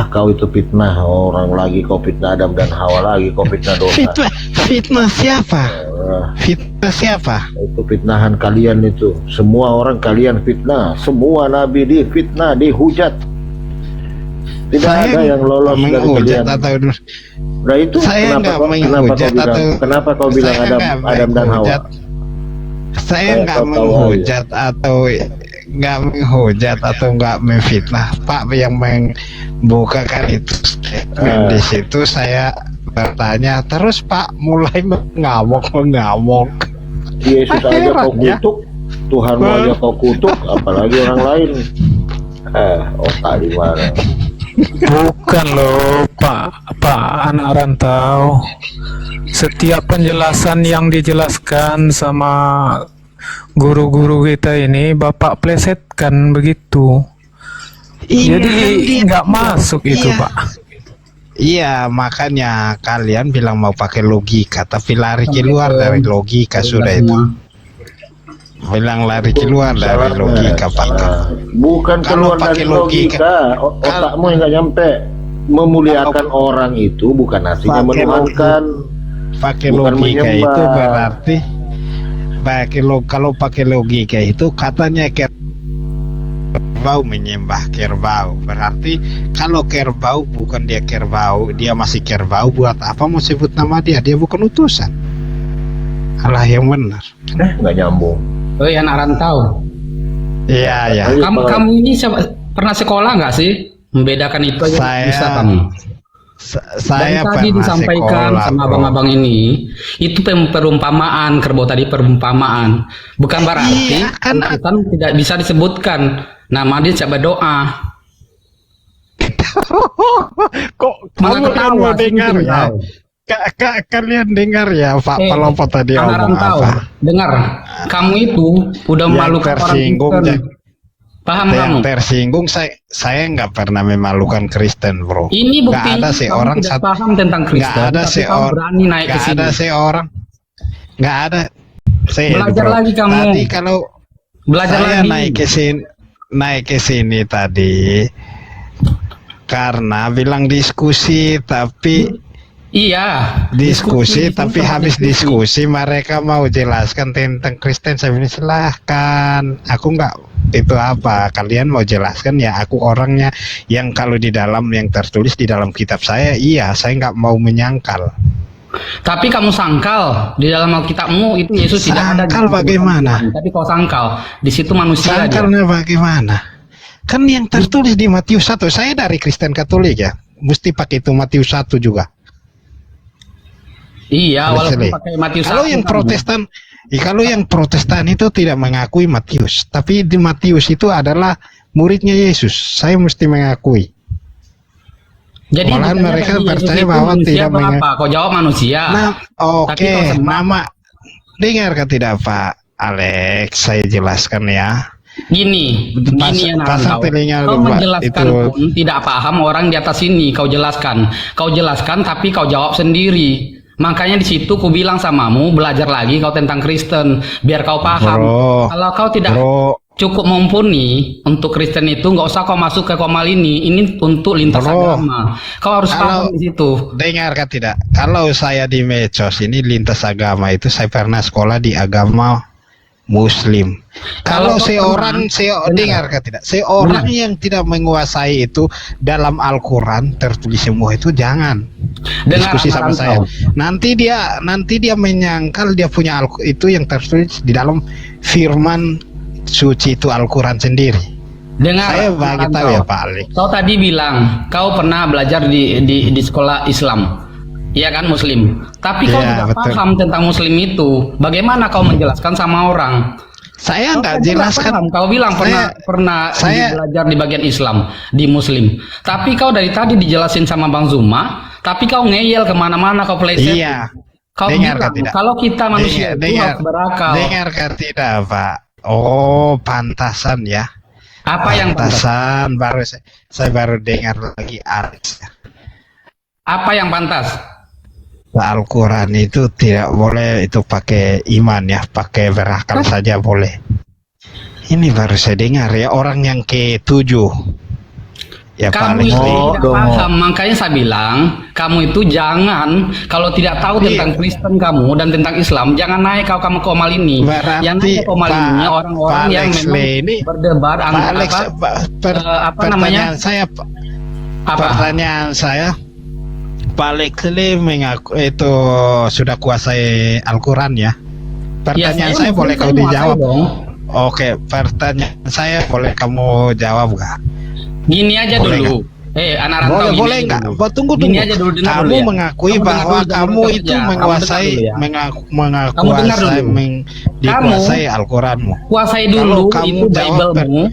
Kau itu fitnah orang lagi, kau fitnah Adam dan Hawa lagi, kau fitnah dosa. Fitnah siapa? Ah, Fitnah siapa? itu fitnahan kalian itu. Semua orang kalian fitnah, semua nabi difitnah, dihujat. Tidak ada yang lolos dari menghujat kalian. atau Nah itu saya nggak menghujat kenapa kau bilang saya nggak Adam dan Hawa? menghujat. Saya Kayak nggak kau tahu menghujat atau nggak menghujat atau nggak memfitnah, Pak. Yang membukakan itu di situ saya bertanya terus, Pak mulai mengamuk. Yesus aja Heran, kau ya. kutuk, Tuhan aja kau kutuk, apalagi orang lain. Tadi mana? Bukan loh Pak anak rantau. Setiap penjelasan yang dijelaskan sama guru-guru kita ini Bapak plesetkan begitu. Jadi nggak masuk itu, Iya. Pak. Iya, makanya kalian bilang mau pakai logika, tapi lari keluar dari logika sudah itu. Bilang lari keluar dari logika, Pak. Bukan Kalau keluar dari pakai logika. logika. Otakmu yang nggak nyampe. Memuliakan orang itu bukan artinya Pakai menuhankan. Pakai Bukan logika menyembah. itu berarti kalau pakai logika itu katanya kerbau menyembah kerbau. Berarti kalau kerbau bukan dia kerbau, dia masih kerbau, buat apa mau sebut nama dia? Dia bukan utusan. Allah yang benar. Nggak nyambung. Anak rantau. Iya, ya. Kamu ini pernah sekolah nggak sih? Membedakan itu aja Saya- bisa kamu. Saya Dan tadi pernah disampaikan sekolah, sama bro. abang-abang ini, itu perumpamaan, kerbau tadi perumpamaan. Bukan berarti Iya, kan- utusan tidak bisa disebutkan. Nama dia siapa doa. Kok Malah kamu ketawa, mau sini dengar sini ya? tahu. Kalian dengar ya Pak Pelopo tadi anak ngomong rantau, apa? dengar. Kamu itu udah Yang memalukan orang tersinggung, Kristen. Paham kamu? Yang tersinggung saya nggak pernah memalukan Kristen, bro. Ini Nggak bukti ada seorang tidak paham tentang Kristen. nggak ada tapi kamu seorang berani naik ke nggak sini. ada seorang nggak ada. Belajar bro, lagi kamu. Tadi kalau Belajar saya lagi. naik ke sini tadi karena bilang diskusi, tapi Iya. diskusi itu tapi sama habis diskusi mereka mau jelaskan tentang Kristen. Saya bilang silahkan, aku nggak itu apa kalian mau jelaskan ya, aku orangnya yang kalau di dalam yang tertulis di dalam kitab saya, iya saya nggak mau menyangkal. Tapi kamu sangkal di dalam Alkitabmu itu Yesus tidak ada. Sangkal bagaimana? Tapi kau sangkal di situ manusia aja. Sangkalnya bagaimana? Kan yang tertulis di Matius 1, saya dari Kristen Katolik ya, mesti pakai itu Matius 1 juga. Iya, walaupun Asli. pakai Matius. Kalau 1 yang kan. Protestan, kalau yang Protestan itu tidak mengakui Matius, tapi di Matius itu adalah muridnya Yesus. Saya mesti mengakui. Jadi Malahan bukannya mereka tadi Yesus percaya itu bahwa manusia tidak atau menga- apa? Kau jawab manusia. Nah, Tapi oke, kau sembah. nama dengarkan tidak Pak Alex? Saya jelaskan ya. Gini ya pasang telinga kau dulu, Pak. menjelaskan Itu- pun tidak paham orang di atas sini. Kau jelaskan, tapi kau jawab sendiri. Makanya di situ ku bilang samamu belajar lagi kau tentang Kristen biar kau paham. Bro, Kalau kau tidak Bro, cukup mumpuni untuk Kristen itu, nggak usah kau masuk ke komal ini. Ini untuk lintas Bro, agama. Kau harus kalau- paham di situ. dengarkan tidak? Kalau saya di medsos ini lintas agama itu saya pernah sekolah di agama Muslim. Kalau Kalau seorang dengarkan tidak? Seorang yang tidak menguasai itu dalam Al-Quran tertulis semua itu jangan Dengar diskusi sama amaran saya. kau. Nanti dia menyangkal dia punya itu yang tertulis di dalam firman suci itu Al-Quran sendiri. Dengar. Saya bagi amaran tahu kau. ya Pak Ali. Kau tadi bilang kau pernah belajar di sekolah Islam, iya kan Muslim. Tapi kau Iya, tidak betul. paham tentang Muslim itu. Bagaimana kau menjelaskan sama orang? Saya nggak Kau jelaskan. paham. Kau bilang pernah belajar di bagian Islam, di Muslim. Tapi kau dari tadi dijelasin sama Bang Zuma, tapi kau ngeyel kemana-mana, kau peleset. Iya. Kau Dengar bilang, kan tidak? kalau kita manusia itu harus berakal. Dengarkan tidak, Pak? Oh, pantasan ya. Apa yang pantas? Pantasan baru saya baru dengar lagi Aris. Apa yang pantas? Al-Quran itu tidak boleh itu pakai iman ya, pakai berakal saja boleh. Ini baru saya dengar ya, orang yang ke-7 ya Kamu paling itu sering. tidak paham, makanya saya bilang kamu itu jangan, kalau tidak tahu tentang Kristen kamu dan tentang Islam, jangan naik kamu ke Omal ini. Berarti Yang naik ke Omal ini orang-orang yang Alex memang ini, berdebat Pak Alex, pertanyaan saya, pertanyaan saya, Pak Alex ini mengaku itu sudah kuasai Al-Quran ya? Pertanyaan saya boleh kau dijawab? Oke, pertanyaan saya boleh kamu jawab nggak? Gini aja Boleh dulu. Anak rantau gini boleh aja nggak? dulu. Tunggu. Gini aja dulu, dengar Kamu dulu ya. mengakui Kamu bahwa dengar dulu, kamu jangan itu bekerja. menguasai, Kamu dengar menguasai, dulu. dikuasai Al-Quranmu. Kuasai dulu Kalau kamu itu Bible-mu,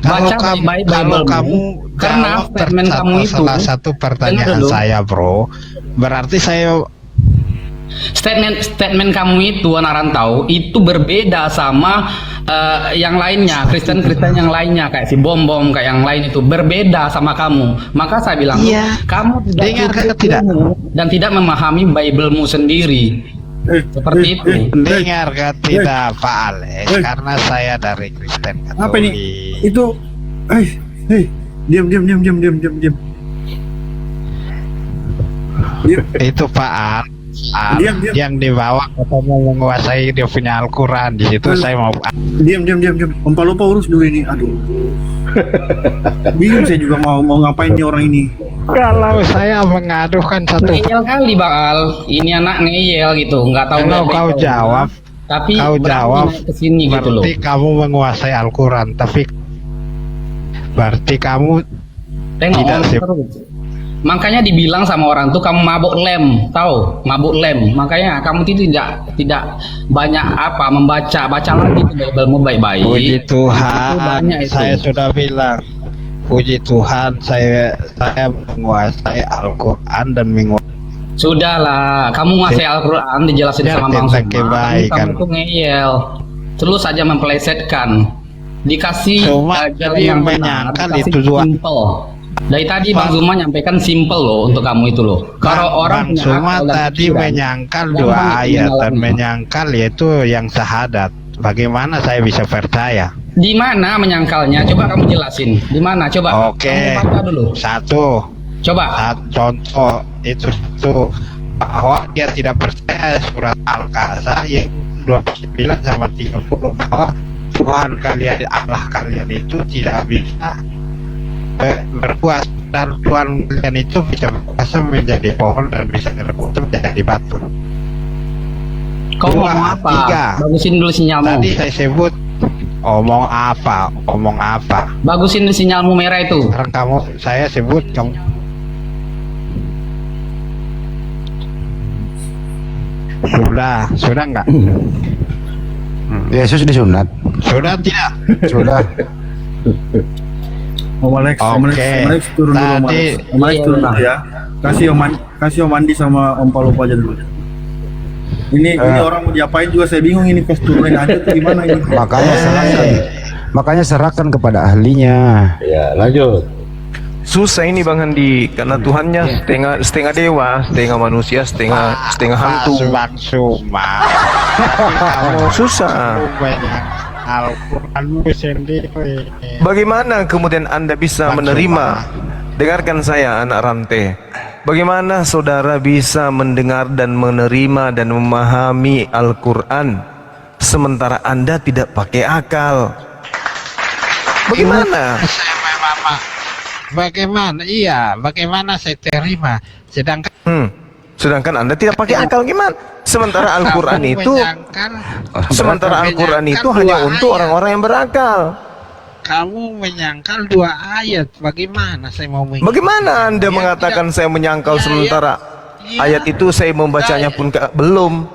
baca kalau kamu karena jawab statement kamu itu salah satu pertanyaan dengar dulu. saya, bro, berarti saya statement kamu itu anak rantau itu berbeda sama yang lainnya, Kristen yang lainnya kayak si Bom kayak yang lain itu berbeda sama kamu. Maka saya bilang kamu dengar tidak dan tidak memahami Bible-mu sendiri. Seperti itu. dengar tidak Pak Alex, karena saya dari Kristen Katolik. Apa ini? Itu diam. Itu Pak Alex. Diam. Yang dibawa ketemu menguasai dia punya Al-Quran di situ. Saya mau Diam. Om Palopa urus dulu ini. Aduh. Bingung saya juga mau ngapain nih orang ini. kalau saya mengadukan satu Ngeyel kali Bakal. Ini anak ngeyel gitu, nggak tahu. kalau kau jawab, tapi kau jawab ke sini gitu loh. berarti kamu menguasai Al-Quran, tapi berarti kamu Tengok tidak sih. Makanya dibilang sama orang tuh kamu mabuk lem, tahu? Mabuk lem. Makanya kamu itu tidak banyak baca lagi tuh Bible-mu baik-baik. Puji Itu Tuhan, banyak itu. saya sudah bilang. Puji Tuhan, saya menguasai Al-Quran dan menguasai. Sudahlah, kamu menguasai Al-Quran dijelasin Ya, sama Bang tentang Suma. kebaikan. Kamu tuh ngeyel, terus saja mempelesetkan. Dikasih Cuma jalan dia yang benar, menyangkal dikasih itu dua. simple. Dari tadi Bang Zuma nyampaikan simple loh untuk kamu itu loh. Kalau orang Bang punya Suma akal dan tadi pikiran, menyangkal jangan dua banyak ayat dan menyalahkan. menyangkal yaitu yang syahadat. Bagaimana saya bisa percaya? Di mana menyangkalnya? Coba kamu jelasin. Di mana? Coba. Oke. Kamu baca dulu. Satu. Coba. Contoh itu bahwa dia tidak percaya surat Al-Kahfi yang 29 sama 30 bahwa Tuhan kalian, Allah kalian itu tidak bisa berkuasa, dan Tuhan kalian itu bisa berkuasa menjadi pohon dan bisa berkuasa menjadi batu. Kau Dua, ngomong apa? tiga. Bagusin dulu sinyalmu. Tadi saya sebut omong apa. Bagusin dulu sinyalmu merah itu. Sekarang saya sebut kamu. Sudah enggak? Yesus disunat. Sudah tidak? Sudah. Om Alex turun dulu Om Alex. Om Alex turun dulu ya. Kasih Om Andi sama Om Palopa aja dulu. Ini orang mau diapain juga saya bingung ini, pas turunin aja tuh gimana ini. Makanya serahkan kepada ahlinya. Ya, lanjut. Susah ini Bang Handi, karena Tuhannya setengah dewa, setengah manusia, setengah hantu. Bang Suma. Susah. Al-Quranmu sendiri. Bagaimana kemudian Anda bisa menerima? Dengarkan saya anak rantai. Bagaimana saudara bisa mendengar dan menerima dan memahami Al-Quran sementara Anda tidak pakai akal? Bagaimana? Bagaimana saya terima? Sedangkan Anda tidak pakai akal gimana? Sementara Al-Quran itu hanya untuk orang-orang yang berakal. Kamu menyangkal dua ayat. Bagaimana saya mau Bagaimana Anda mengatakan saya menyangkal sementara ayat itu saya membacanya pun belum?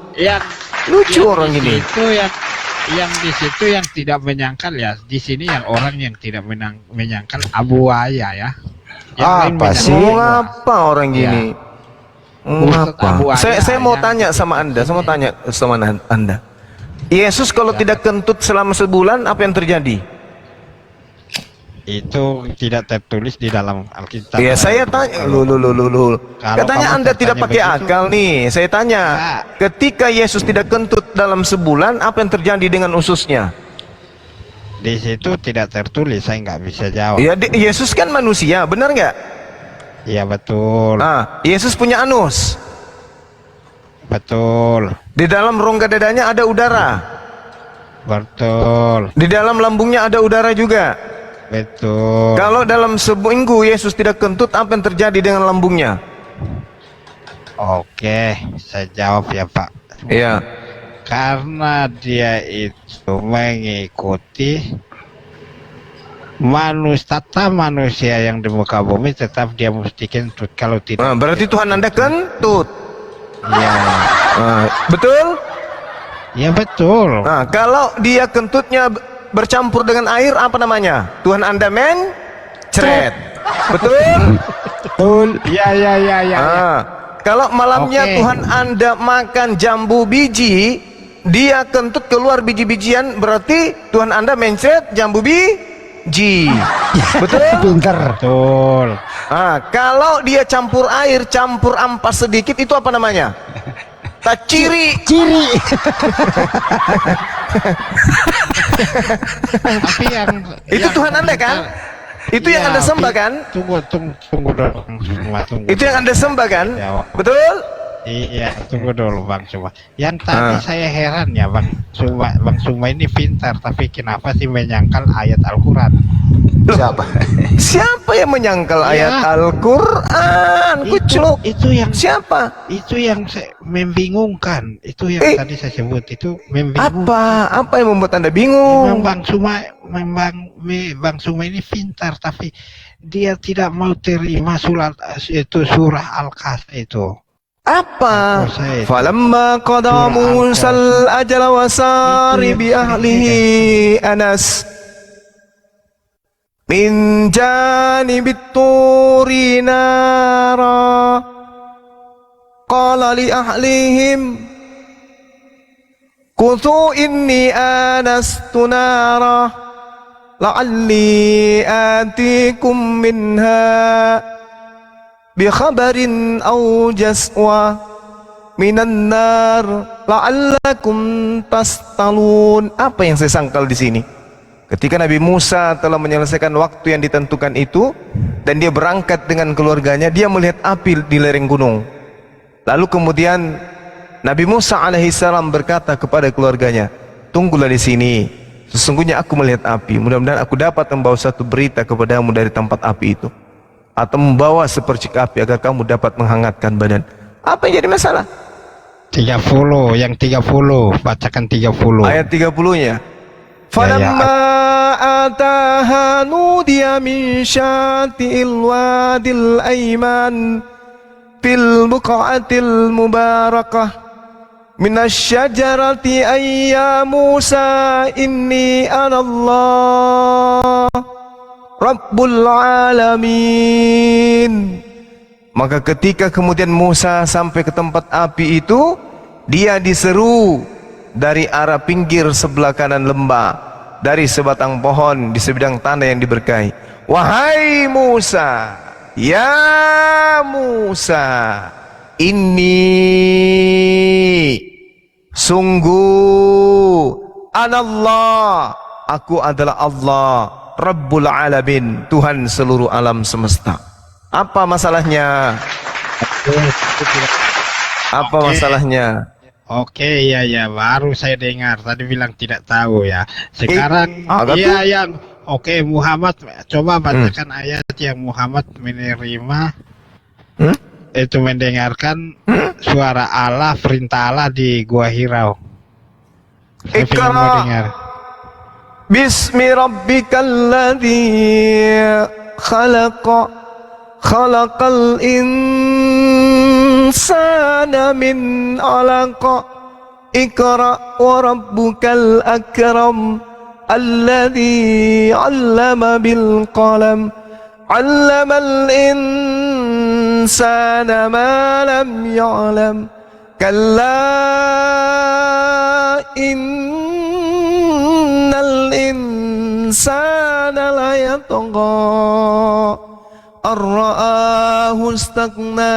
Lucu orang ini. Itu yang yang di situ yang tidak menyangkal ya, di sini yang orang yang tidak menyangkal Abu Buaya ya. Yang lain Apa menyangkal sih? Mau semua. ngapa orang gini? Ustadz Abu Ngapa? Buaya Saya mau yang tanya sama Anda, saya mau tanya sama Anda. Yesus kalau tidak kentut selama sebulan, apa yang terjadi? Itu tidak tertulis di dalam Alkitab. Ya saya tanya, lu. Katanya kamu Anda tidak bertanya pakai begitu, akal nih. Saya tanya, ketika Yesus tidak kentut dalam sebulan, apa yang terjadi dengan ususnya? di situ tidak tertulis, saya nggak bisa jawab. Ya, Yesus kan manusia, benar nggak? Iya betul, Ah, Yesus punya anus. betul, Di dalam rongga dadanya ada udara. betul, Di dalam lambungnya ada udara juga. betul. Kalau dalam seminggu Yesus tidak kentut, apa yang terjadi dengan lambungnya? Oke, saya jawab ya Pak. Iya. Karena dia itu mengikuti tata manusia yang di muka bumi, tetap dia mesti kentut. Kalau tidak, Nah, berarti Tuhan Anda kentut. ya, Betul? ya betul. Nah, kalau dia kentutnya bercampur dengan air, apa namanya? Tuhan Anda mencret. Betul? Betul. Ya. Kalau malamnya Oke. Tuhan Anda makan jambu biji, dia kentut keluar biji-bijian, berarti Tuhan Anda mencret jambu biji. Betul? Pinter. Betul. Kalau dia campur air, campur ampas sedikit, itu apa namanya? Ciri. Tapi yang Itu Tuhan Anda kan? Itu yang Anda sembah kan? Tunggu dulu, tunggu. Itu yang Anda sembah kan? Ya, Betul? Iya, tunggu dulu Bang Suma. Yang tadi saya heran ya Bang Suma ini pintar, tapi kenapa sih menyangkal ayat Al-Quran? Siapa? Siapa yang menyangkal Ya. ayat Al-Quran? Kucluk. Itu yang Siapa? itu yang membingungkan. Itu yang tadi saya sebut, itu membingungkan. Apa yang membuat Anda Memang bingung? Bang Suma ini pintar, tapi dia tidak mau terima surah Al-Kahf itu. Apa? Saya itu. Falamma qada Surah Musal ajala wasari Itu bi yang ahlihi Anas min janibit turi nara qala li ahlihim kuthu inni anastu nara la'alli atikum minha bikhabarin aw jaswa minan nar la'allakum tastalun. Apa yang saya sangkal di sini? Ketika Nabi Musa telah menyelesaikan waktu yang ditentukan itu dan dia berangkat dengan keluarganya, dia melihat api di lereng gunung. Lalu kemudian Nabi Musa alaihissalam berkata kepada keluarganya, "Tunggulah di sini. Sesungguhnya aku melihat api. Mudah-mudahan aku dapat membawa satu berita kepadamu dari tempat api itu, atau membawa sepercik api agar kamu dapat menghangatkan badan." Apa yang jadi masalah? 30, yang 30, bacakan 30. Ayat 30-nya. Falamma ataha nudiya min syati'il wadil ayman fil buqatil mubarakah minasyajarati ayya Musa inni anallah Rabbul alamin. Maka ketika kemudian Musa sampai ke tempat api itu, dia diseru dari arah pinggir sebelah kanan lembah, dari sebatang pohon di sebidang tanah yang diberkahi. Wahai Musa, ya Musa, ini sungguh anallah, aku adalah Allah Rabbul alamin, Tuhan seluruh alam semesta. Apa masalahnya? Apa masalahnya? Oke, ya, baru saya dengar. Tadi bilang tidak tahu ya. Sekarang, agak iya, tuh. yang oke, Muhammad, coba bacakan ayat yang Muhammad menerima, itu mendengarkan suara Allah, perintah Allah di Gua Hirau. Saya pengen mau dengar. Bismi rabbikal ladzi khalaqa khalaqal insana min 'alaqa Iqra wa rabbukal akram alladzi 'allama bil qalam 'allamal insana ma lam ya'lam kalla innal insana la yatgha ar-ra'ahu istaghna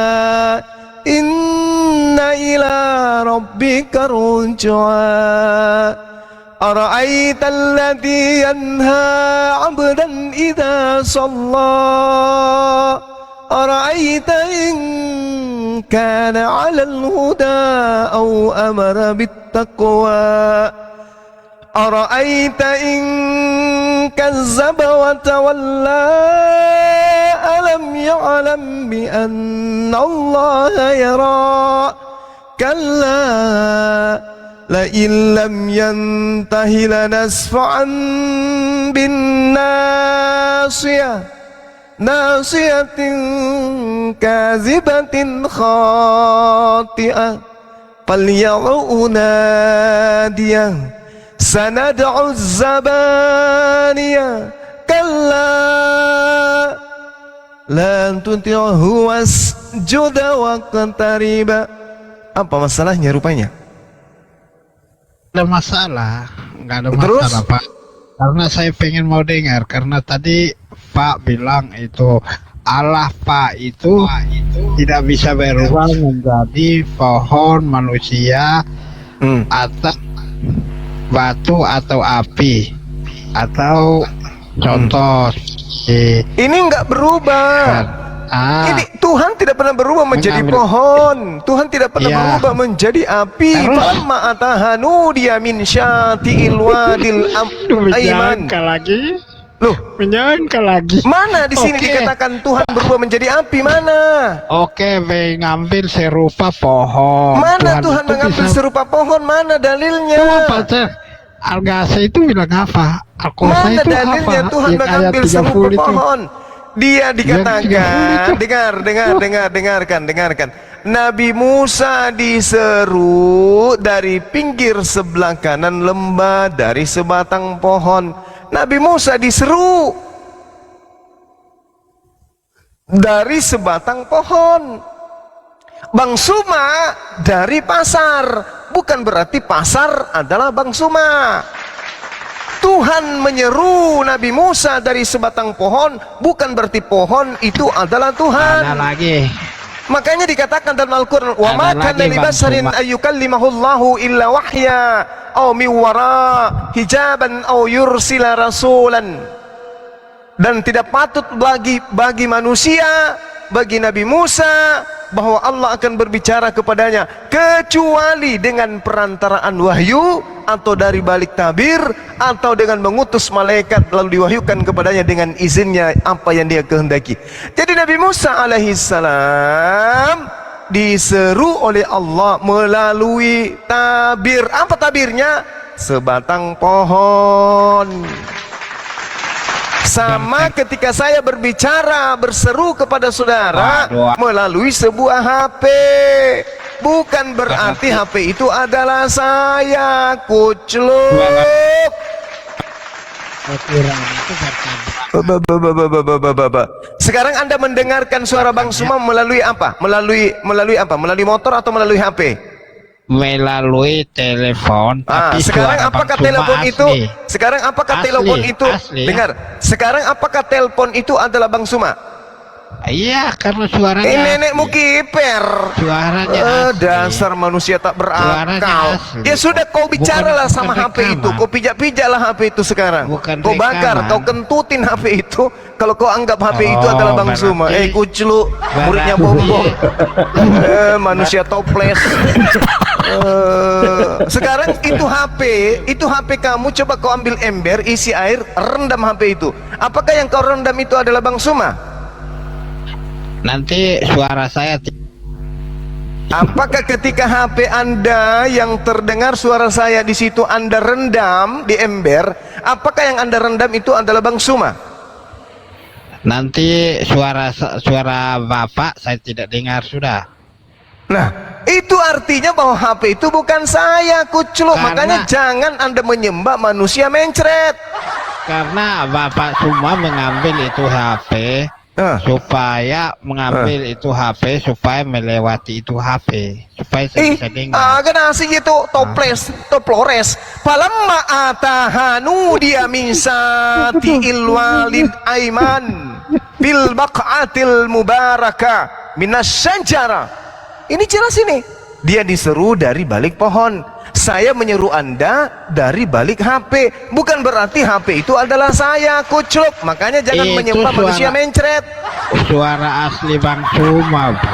inna ila rabbika ruj'a ara'aita alladhi yanha 'abdan idza shalla ara'aita in kana 'alal huda aw amara bit-taqwa ara'aita in kazzaba wa tawalla alam ya'lam bi anna Allah yara kalla la illam yantahi lanasfa'an bin nasiyah nasiyatin kazibatin khati'ah falyad'u nadiyah sanad'u zabaniyah kalla la tuti'hu wasjud waqtariba. Apa masalahnya rupanya? Ada masalah, nggak ada Terus? masalah Pak. Karena saya pengen mau dengar, karena tadi Pak bilang itu Allah Pak itu tidak bisa berubah menjadi pohon, manusia, atau batu atau api, atau contoh ini nggak berubah. Ini Tuhan tidak pernah berubah menjadi pohon. Tuhan tidak pernah berubah menjadi api. Falamma atahanu dia min syati'il wadil aiman. lagi. Loh, menyangka lagi. Mana di sini dikatakan Tuhan berubah menjadi api? Mana? Oke, mengambil serupa pohon. Mana Tuhan mengambil serupa pohon? Mana dalilnya? Al-Ghazali itu bilang apa? Mana dalilnya Tuhan mengambil serupa pohon? Dia dikatakan, dengarkan. Nabi Musa diseru dari pinggir sebelah kanan lembah dari sebatang pohon. Nabi Musa diseru dari sebatang pohon. Bang Suma dari pasar. Bukan berarti pasar adalah Bang Suma. Tuhan menyeru Nabi Musa dari sebatang pohon, bukan berarti pohon itu adalah Tuhan. Ada lagi. Makanya dikatakan dalam Al-Quran, wa ma kana li basarin ayyukallimahullahu illa wahya aw min wara hijaban aw yursila rasulan. Dan tidak patut bagi manusia, bagi Nabi Musa, bahwa Allah akan berbicara kepadanya kecuali dengan perantaraan wahyu, atau dari balik tabir, atau dengan mengutus malaikat lalu diwahyukan kepadanya dengan izinnya apa yang dia kehendaki. Jadi Nabi Musa alaihissalam diseru oleh Allah melalui tabir. Apa tabirnya? Sebatang pohon. Sama ketika saya berbicara, berseru kepada saudara melalui sebuah HP. Bukan berarti HP itu adalah saya, kucluk. Sekarang Anda mendengarkan suara Bang Suma melalui apa? Melalui apa? Melalui motor atau melalui HP? Melalui telepon. Sekarang apakah telepon itu? Sekarang apakah telepon itu? Dengar. Sekarang apakah telepon itu adalah Bang Suma? Iya, karena suaranya nenekmu kiper. Suaranya dasar manusia tak berakal. Ya sudah, kau bicaralah sama HP itu. Kau pijak-pijaklah HP itu sekarang. Kau bakar, kau kentutin HP itu. Kalau kau anggap HP itu adalah Bang Suma. Kuclu, muridnya Bombong. Manusia toples. Sekarang itu HP kamu. Coba kau ambil ember, isi air, rendam HP itu. Apakah yang kau rendam itu adalah Bang Suma? Nanti suara saya. Apakah ketika HP Anda yang terdengar suara saya di situ Anda rendam di ember, apakah yang Anda rendam itu adalah Bang Suma? Nanti suara Bapak saya tidak dengar sudah. Nah, itu artinya bahwa HP itu bukan saya, Kucluk. Makanya jangan Anda menyembah manusia mencret. Karena Bapak Suma mengambil itu HP supaya supaya melewati itu HP supaya saya bisa dengar. Kan asik itu toplores. Palamma atahanu dia minsati ilwalid aiman bil baqatil mubaraka minas syajara. Ini jelas ini. Dia diseru dari balik pohon. Saya menyeru Anda dari balik HP. Bukan berarti HP itu adalah saya, Kucluk. Makanya jangan menyembah manusia mencret. Suara asli Bang Suma, bro.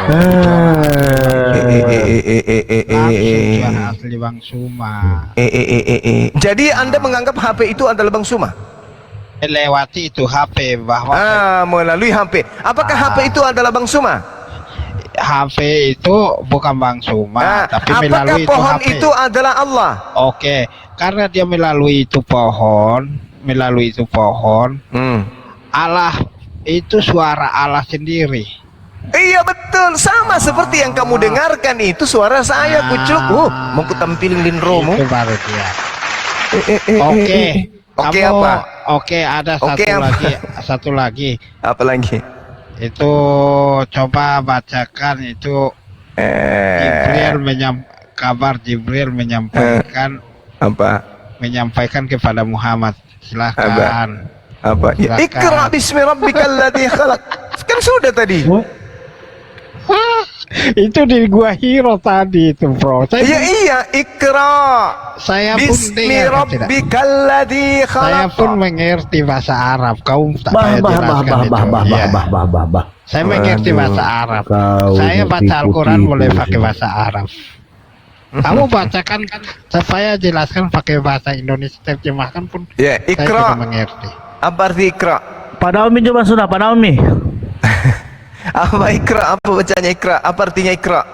Suara asli Bang Suma. Jadi Anda menganggap HP itu adalah Bang Suma? Melewati itu HP bahwa melalui HP. Apakah HP itu adalah Bang Suma? HP itu bukan Bang Suma, tapi apakah melalui pohon itu HP. Itu adalah Allah? Oke, karena dia melalui itu pohon, Allah itu suara Allah sendiri. Iya betul, sama seperti yang kamu dengarkan itu suara saya, Kucluk. Mau kutampilin din romo. Itu baru dia. Oke, apa? Oke, ada satu lagi. Apa lagi? Itu coba bacakan itu Jibril menyampaikan menyampaikan kepada Muhammad. Silakan. Apa? Iqra bismi rabbikal ladzi khalaq. Kan sudah tadi. Itu di Gua Hiro tadi itu, bro. Iya, Iqra. Saya pun bismi rabbikal ladzi khalaq. Saya pun mengerti bahasa Arab. Kau tak payah jelaskan itu. Saya mengerti bahasa Arab. Saya baca Al-Quran boleh pakai bahasa Arab. Kamu bacakan saya jelaskan pakai bahasa Indonesia, terjemahkan pun ya, Iqra. Saya sudah mengerti. Apa arti Iqra? Pak Naomi coba sudah, Pak Naomi. Apa Iqra? Apa bacanya Iqra? Apa artinya Iqra?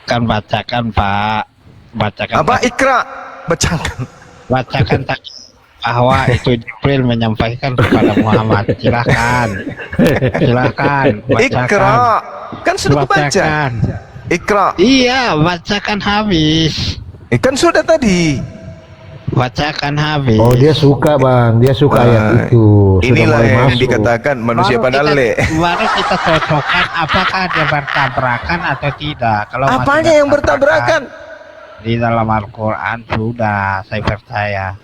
Kan bacakan, Pak. Bacakan. Apa Iqra? Bacakan. Bacakan bahwa itu Jibril menyampaikan kepada Muhammad. Silakan. Bacakan. Iqra. Kan sudah baca. Iqra. Iya, bacakan habis. Kan sudah tadi. Bacakan habis. Oh, dia suka, Bang. Dia suka ayat itu. Inilah yang dikatakan manusia pandale. Baru kita cocokkan apakah dia bertabrakan atau tidak. Kalau apanya yang bertabrakan? Di dalam Al-Quran sudah, saya percaya.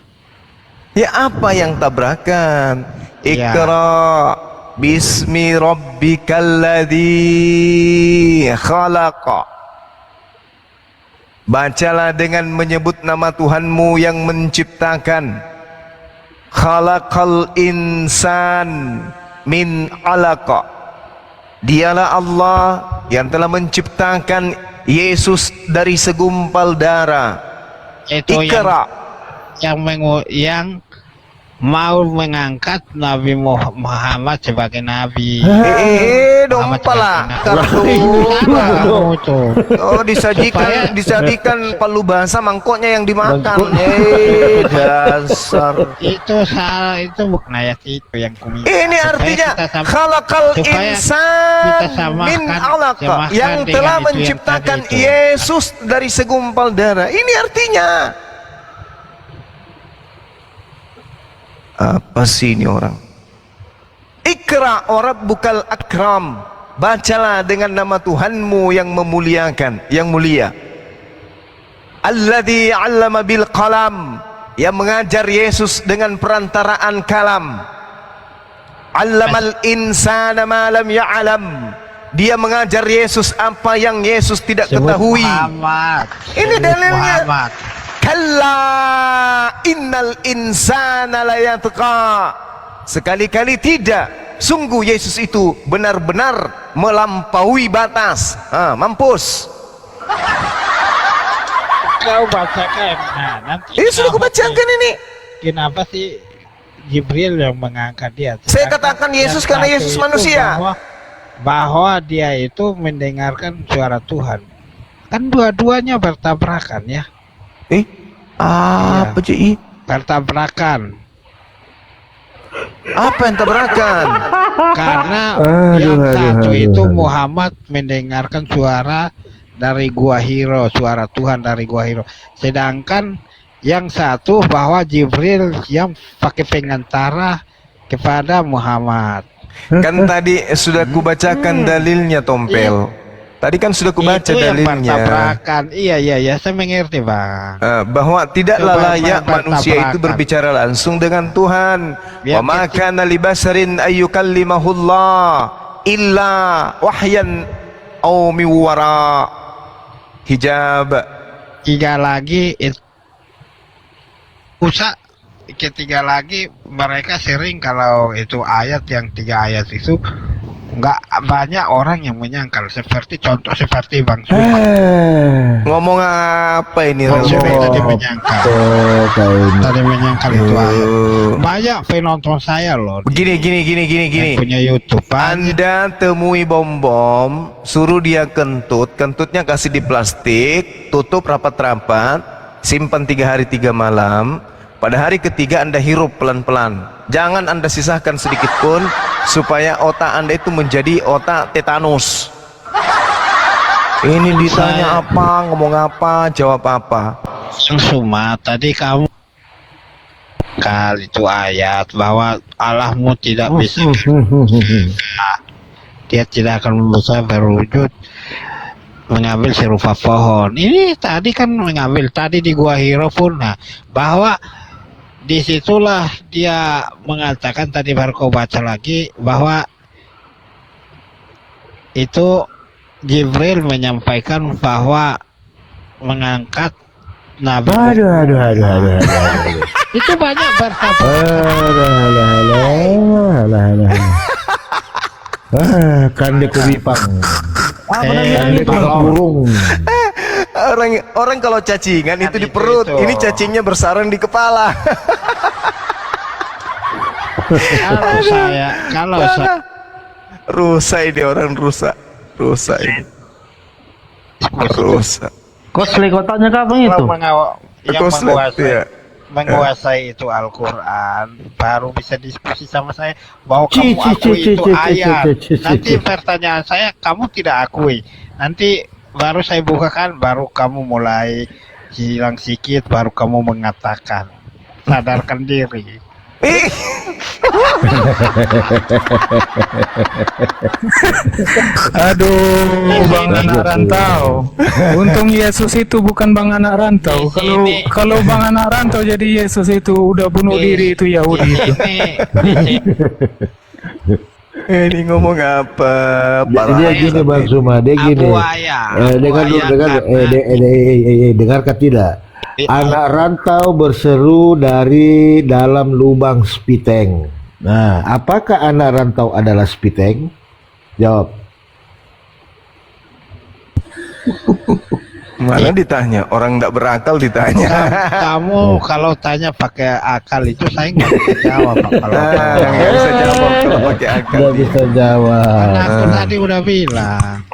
Ya, apa yang tabrakan? Iqra bismi rabbikal ladzi khalaqa. Bacalah dengan menyebut nama Tuhanmu yang menciptakan. Khalaqal insan min 'alaqa. Dialah Allah yang telah menciptakan Yesus dari segumpal darah. Itu Iqra. yang mau mengangkat Nabi Muhammad sebagai nabi. Dompala oh, disajikan palu bahasa mangkoknya yang dimakan. Dasar. Itu salah, itu bukan ayat itu yang kuminta. Ini artinya khalaqal insan min 'alaqa, yang telah menciptakan Yesus dari segumpal darah. Ini artinya apa sih ini orang? Iqra wa rabbukal akram. Bacalah dengan nama Tuhanmu yang memuliakan, yang mulia. Alladzi 'allama bil qalam, yang mengajar Yesus dengan perantaraan kalam. 'Allamal insana ma lam ya'lam. Dia mengajar Yesus apa yang Yesus tidak ketahui. Ini dalilnya. Kalla innal insana la yatqa. Sekali-kali tidak. Sungguh Yesus itu benar-benar melampaui batas. Mampus. Kau bacakan. Nah, nanti Sudah aku bacakan ini. Kenapa sih Jibril yang mengangkat dia? Saya katakan Yesus karena Yesus manusia. Bahwa dia itu mendengarkan suara Tuhan. Kan dua-duanya bertabrakan ya. Apa sih? Bertabrakan. Apa yang tabrakan? Karena yang satu itu Muhammad mendengarkan suara dari Gua Hiro, suara Tuhan dari Gua Hiro. Sedangkan yang satu bahwa Jibril yang pakai pengantara kepada Muhammad. Kan tadi sudah kubacakan dalilnya, Tompel. Tadi kan sudah kubaca Itu yang dalilnya. bertabrakan. Iya, saya mengerti, Bang. Bahwa tidaklah layak Bertabrakan. manusia itu berbicara langsung dengan Tuhan. Wa ma kana li basarin ayyukallimahullah illa wahyan aw min wara hijab. Tiga lagi itu ketiga lagi mereka sering kalau itu ayat yang 3 ayat itu nggak banyak orang yang menyangkal seperti contoh seperti Bang Suma. Ngomong apa ini? Bang Suma tadi menyangkal. Tadi menyangkal itu ayat. Banyak penonton saya loh. Gini. Punya YouTube. Anda temui bom, suruh dia kentutnya kasih di plastik, tutup rapat-rapat, simpan 3 hari 3 malam. Pada hari ketiga Anda hirup pelan-pelan. Jangan Anda sisahkan sedikit pun supaya otak Anda itu menjadi otak tetanus. Ini ditanya apa, ngomong apa, jawab apa. Suma, tadi kamu itu ayat bahwa Allahmu tidak bisa dia tidak akan bisa berwujud mengambil serupa pohon. Ini tadi kan mengambil tadi di Gua Hiro pun, nah bahwa disitulah dia mengatakan tadi baru kau baca lagi bahwa itu Jibril menyampaikan bahwa mengangkat Nabi. Aduh. Itu banyak Kan dekubipang. Kan kurung. Orang kalau cacingan itu di perut, ini cacingnya bersarang di kepala. Kalau saya rusak ini orang rusak ini. Rusak. Kosle kotanya kapan itu? Menguasai itu Al-Quran baru bisa diskusi sama saya bahwa kamu akui itu ayat. Nanti pertanyaan saya kamu tidak akui, nanti baru saya bukakan, baru kamu mulai hilang sikit, baru kamu mengatakan sadarkan diri. Aduh, Bang Anak Rantau. Untung Yesus itu bukan Bang Anak Rantau. Kalau Bang Anak Rantau jadi Yesus itu udah bunuh diri itu Yahudi itu. Ini ngomong apa? Dia gini Bang Suma, dia gini. Dengarkan tidak? Anak rantau berseru dari dalam lubang spiteng. Nah, apakah anak rantau adalah spiteng? Jawab. Malah ditanya, orang tidak berakal ditanya. Kamu kalau tanya pakai akal itu saya nggak bisa jawab. Nggak bisa jawab kalau pakai akal. Nggak bisa jawab. Aku tadi udah bilang.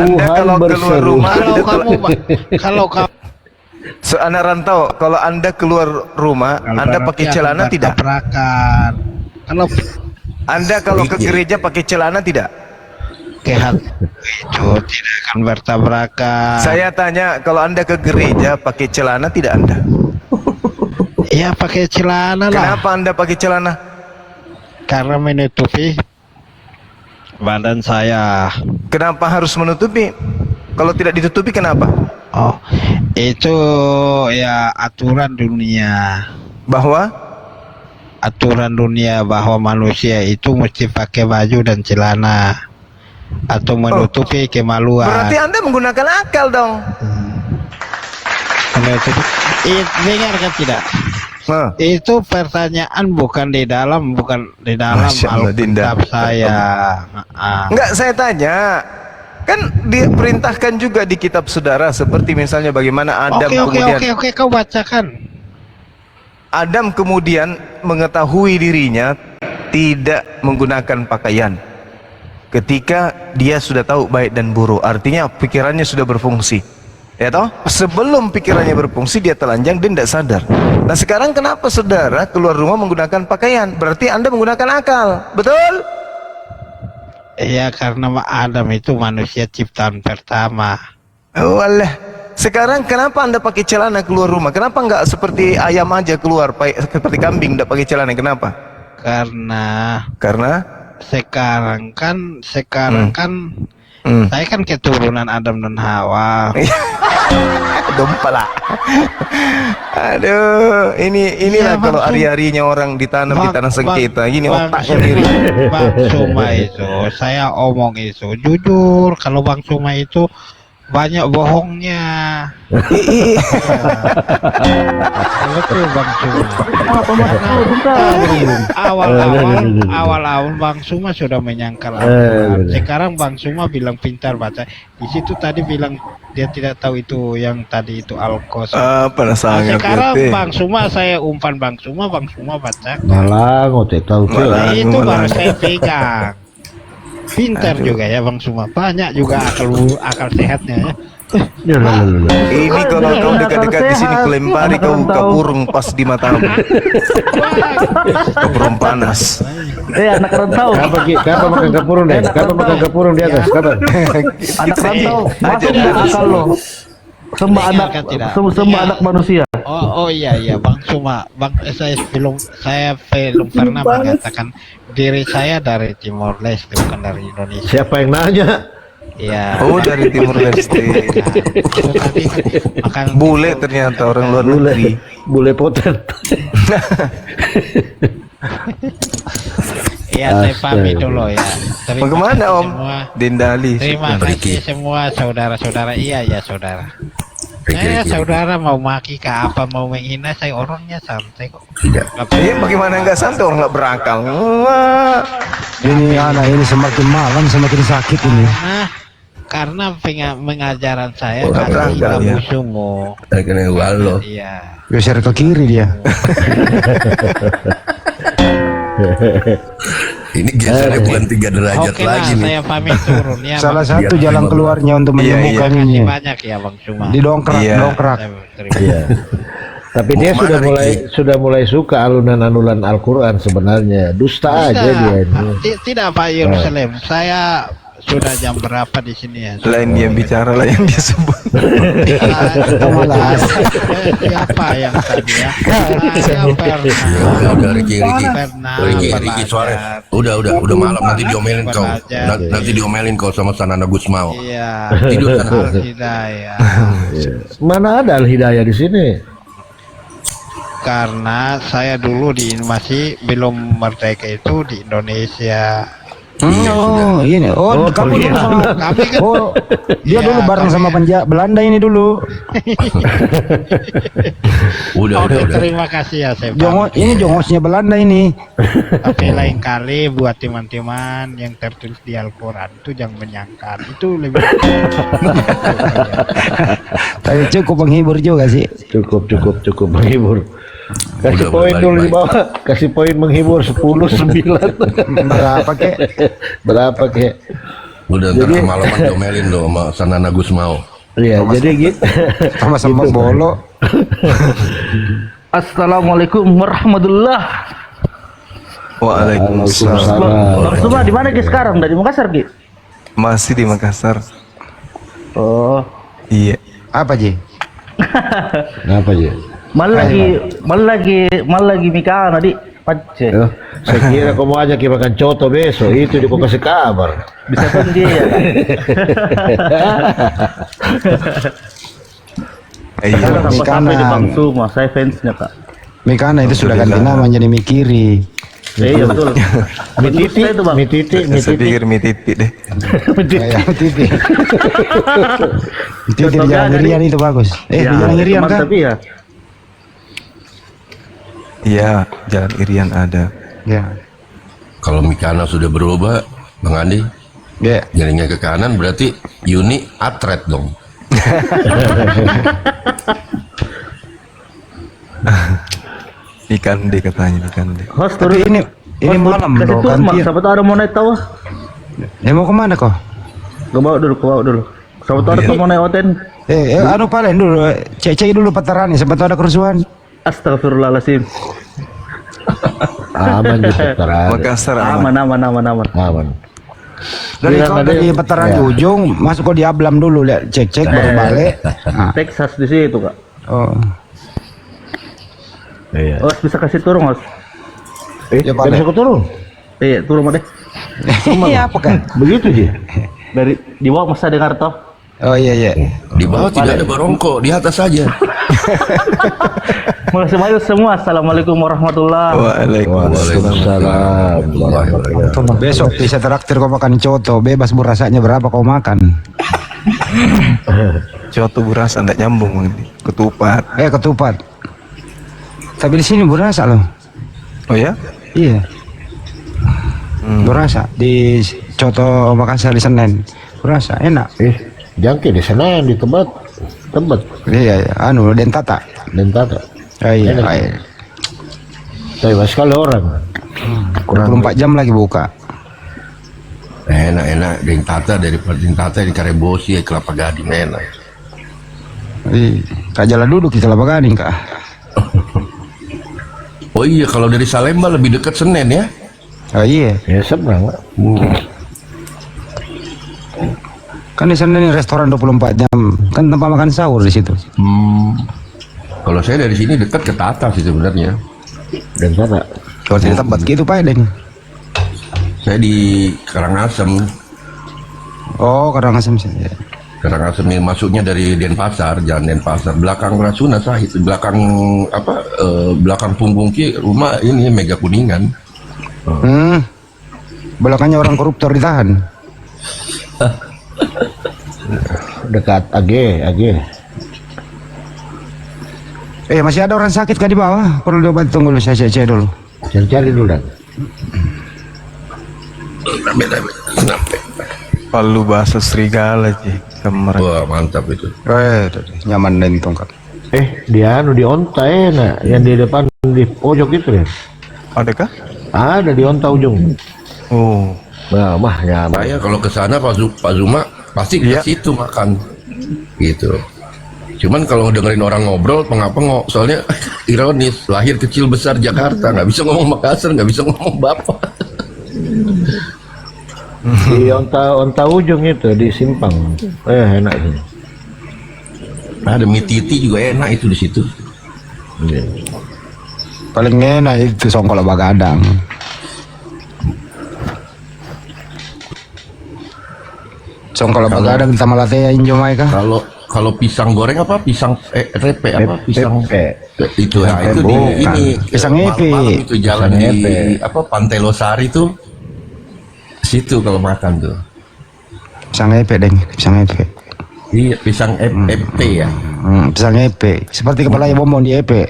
Anda kalau keluar rumah, kalau kamu anak rantau, kalau Anda keluar rumah, Anda pakai celana tidak? Kalau Anda kalau ke gereja pakai celana tidak? Itu tidak akan bertabrakan. Saya tanya, kalau Anda ke gereja pakai celana tidak Anda? Iya pakai celana lah. Kenapa Anda pakai celana? Karena menutupi badan saya. Kenapa harus menutupi? Kalau tidak ditutupi kenapa? Oh, itu ya aturan dunia. Bahwa? Aturan dunia bahwa manusia itu mesti pakai baju dan celana atau menutupi kemaluan. Berarti Anda menggunakan akal dong. Menutupi. Dengarkan tidak? Itu pertanyaan bukan di dalam Alkitab saya. Enggak, saya tanya. Kan diperintahkan juga di kitab saudara, seperti misalnya bagaimana Adam Oke, kau bacakan. Adam kemudian mengetahui dirinya tidak menggunakan pakaian ketika dia sudah tahu baik dan buruk, artinya pikirannya sudah berfungsi. Ya toh, sebelum pikirannya berfungsi dia telanjang, dia tidak sadar. Nah sekarang kenapa saudara keluar rumah menggunakan pakaian? Berarti Anda menggunakan akal, betul? Iya, karena Adam itu manusia ciptaan pertama. Oh alah. Sekarang kenapa Anda pakai celana keluar rumah? Kenapa nggak seperti ayam aja keluar, seperti kambing tidak pakai celana? Kenapa? Karena sekarang kan saya kan keturunan Adam dan Hawa. Dompala. Aduh, inilah Iya, kalau Bang, hari-harinya orang ditanam di tanah sengketa, gini Bang otaknya mirip. Bang Suma itu, saya omong itu jujur, kalau Bang Suma itu banyak bohongnya. Betul Bang Suma. Awal-awal Bang Suma sudah menyangkal Al-Quran. Sekarang Bang Suma bilang pintar baca. Di situ tadi bilang dia tidak tahu itu yang tadi itu Al-Qas. Sekarang Bang Suma saya umpan Bang Suma baca. Malah ngotek tahu Nah, itu baru saya pegang. Pintar juga ya Bang Suma, banyak juga akal sehatnya ya. Ini kalau kau dekat-dekat di sini kelempari kau kapurung pas di matamu. Kapurung panas. Anak rantau. Kapan makan kapurung deh? Kapan makan kapurung di atas? Kapan? Anak rantau, masuk nggak akal lo? Sembah anak manusia. Oh iya Bang Suma, saya belum pernah mengatakan diri saya dari Timor Leste, bukan dari Indonesia. Siapa yang nanya? Iya. Oh dari Timor Leste. Bule ternyata orang luar negeri. Bule potet. Iya, saya pamit dulu ya. Bagaimana Om? Dendali. Terima kasih semua saudara-saudara. Iya ya saudara. Saudara mau maki ke apa, mau menghina, saya orangnya santai kok. Bagaimana nggak santai, orang nggak berakal. Ini anak ini semakin malam semakin sakit ini. Karena mengajaran saya kasih kamu sungguh. Kena walo. Iya. Geser ke kiri dia. Ini gesernya bukan 3 derajat lagi nih. Saya pamit turun ya. Salah satu jalan keluarnya untuk menyembuhkan ini. Banyak ya Bang Suma. Dongkrak. Iya. Tapi dia sudah mulai suka alunan-alunan Al-Quran sebenarnya. Dusta aja dia ini. Tidak Pak Yerusalem. Saya sudah jam berapa di sini ya? Lain dia bicara, lah yang dia sebut. Siapa yang tadi ya? Udah Ricky Suarez. Udah malam, nanti diomelin kau. Nanti diomelin kau sama Sanana Gusmao. Iya. Tidur sana. Al-Hidayah. Mana ada Al-Hidayah di sini? Karena saya dulu masih belum merdeka itu di Indonesia. Oh, ini. Kamu dulu sama kami kan. Oh, dia dulu bareng sama Belanda ini dulu. Udah. Terima kasih ya saya. Ini jongosnya Belanda ini. Tapi lain kali buat teman-teman yang tertulis di Al-Quran itu jangan menyangkal. Itu lebih. Tapi cukup menghibur juga sih. Cukup menghibur. Kasih poin dulu di bawah. Kasih poin menghibur 10, 9. Berapa kek? Udah ntar kemalaman diomelin lo sama Sanana Gusmao. Iya, jadi gitu. Sama-sama bolo. Assalamualaikum warahmatullah. Waalaikumsalam. Bang Suma di mana Ki sekarang? Dari Makassar Ki? Masih di Makassar. Oh. Iya. Apa Ji? Apa Ji? Mal lagi Mika tadi Pace. Saya kira kamu aja kita makan coto besok, itu dia kasih kabar. Bisa pun dia ya. Sampai di Bang Suma, saya fansnya Kak. Mikana itu sudah ganti nama jadi Mikiri. Iya betul. Mititi. Saya pikir mititi deh. Mititi di Jalan Irian itu bagus. Di Jalan Irian kan? Tapi ya. Iya, Jalan Irian ada. Ya. Kalau Mikana sudah berubah, Bang Andi, jaringnya ke kanan berarti Yuni atret dong. Ikan deh katanya, ikan deh. Host Tapi ini malam loh kan. Siapa tahu ada mau naik tahu. Mau kemana kok? Ke bawah dulu. Siapa tahu ada mau naik hotel. Anu paling dulu, cek dulu petarannya, sempat ada kerusuhan. Astagfirullahaladzim. Aman di putaran. Makassar Aman. Dari petaran di ujung masuk ke Diablam dulu, lihat cek baru balik. Texas di situ kak. Oh. Iya. Os bisa kasih turun os. Ya, Pak, Bisa turun. Iya turun deh. Iya apa kan? Begitu sih. Dari di bawah masa dengar toh. Oh iya. Di bawah tidak ada barongko, di atas saja. Makasih banyak semua. Assalamualaikum warahmatullahi. Waalaikumsalam. Besok bisa traktir kau makan coto, bebas rasanya berapa kau makan. Coto burasa enggak nyambung ini. Ketupat. Ketupat. Tapi di sini berasa loh. Oh ya? Iya. Berasa di coto Makassar di Senen. Berasa enak. Jangki di sana di Tebet. Iya, anu Dentata. Iya. Tapi sekali orang. 24 jam lagi buka. Enak Dentata daripada Dentata di Karebosi, Kelapa Gading enak. Kak jalan duduk di Kelapa Gading kak. Oh iya, kalau dari Salemba lebih dekat Senen ya? Oh iya. Ya seberang. Kan di sana nih restoran 24 jam, kan tempat makan sahur di situ. Kalau saya dari sini dekat ke Tata sih sebenarnya. Dan sana. Kalau di tempat gitu Pak Deng. Saya di Karangasem. Oh, Karangasem sih. Karangasem ini masuknya dari Denpasar, jalan Denpasar, belakang Rasuna Sahid, belakang punggung rumah ini Mega Kuningan. Belakangnya orang koruptor ditahan. Dekat AG. Masih ada orang sakit kan di bawah? Perlu diobat, tunggu dulu, saya cek dulu. Cari dulu dan. Palu bahasa serigala sih. Wah mantap itu. Nyaman dan tongkat. Dia di onta enak, yang di depan di pojok itu ya. Adakah? Ada di onta ujung. Oh. Nah, nyaman. Saya kalau ke sana Pak Zuma pasti ke situ makan. Gitu. Cuman kalau dengerin orang ngobrol pengap-pengok, soalnya ironis, lahir kecil besar Jakarta, nggak bisa ngomong Makassar, nggak bisa ngomong Bapak. Di onta ujung itu di Simpang. Enak itu. Ada mie titi juga enak itu di situ. Paling enak itu songkol Bagadang. Songkol Bagadang sama latte Injomai kah? Kalau pisang goreng apa pisang repe apa pisang itu ya itu di ini pisang epe itu jalan di apa Pantai Losari tuh situ kalau makan tuh pisang epe pisang epe iya pisang epe ya pisang epe seperti kepala bombong di epe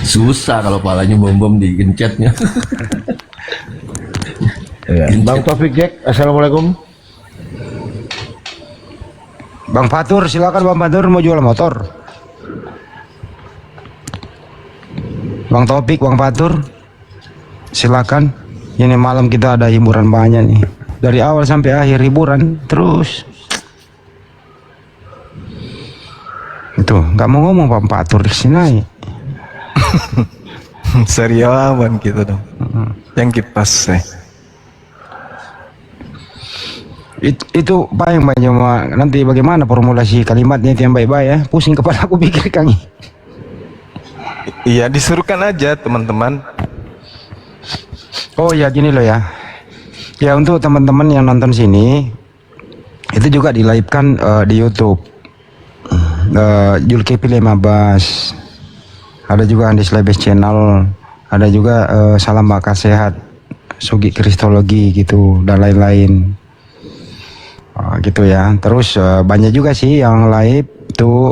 susah kalau kepalanya bom digencetnya. Bang Taufik Jack, assalamualaikum. Bang Fatur, silakan Bang Fatur mau jual motor. Bang Topik, Bang Fatur, silakan. Ini malam kita ada hiburan banyak nih. Dari awal sampai akhir hiburan terus. Itu nggak mau ngomong Bang Fatur di sini. Seriawan gitu dong. Yang kipas Itu Pak yang banyak nanti bagaimana formulasi kalimatnya itu yang baik-baik ya. Pusing kepala aku pikir Kang. Iya disuruhkan aja teman-teman. Oh ya gini loh ya. Ya untuk teman-teman yang nonton sini itu juga di live kan di YouTube. Julkipli 15. Ada juga Andis Lebes Channel. Ada juga Salam Bakal Sehat, Sugi Kristologi gitu dan lain-lain. Gitu ya. Terus banyak juga sih yang live tuh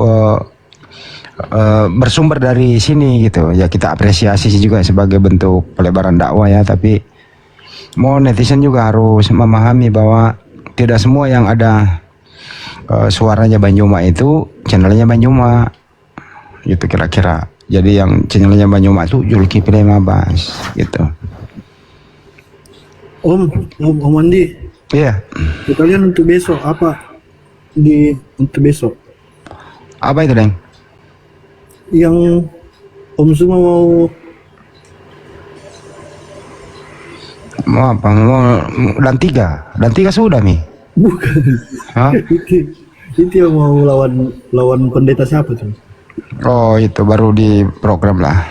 bersumber dari sini gitu ya, kita apresiasi sih juga sebagai bentuk pelebaran dakwah ya. Tapi mau netizen juga harus memahami bahwa tidak semua yang ada suaranya Banyuma itu channelnya Banyuma gitu kira-kira. Jadi yang channelnya Banyuma itu Julkipli 15 gitu. Om Andi Iya. Kalian untuk besok apa untuk besok? Apa itu, Deng? Yang Om Suma Mau apa? Mau dan tiga sudah, Mi. bukan. Hah? Itu yang mau lawan pendeta siapa tuh? Oh, itu baru di program lah.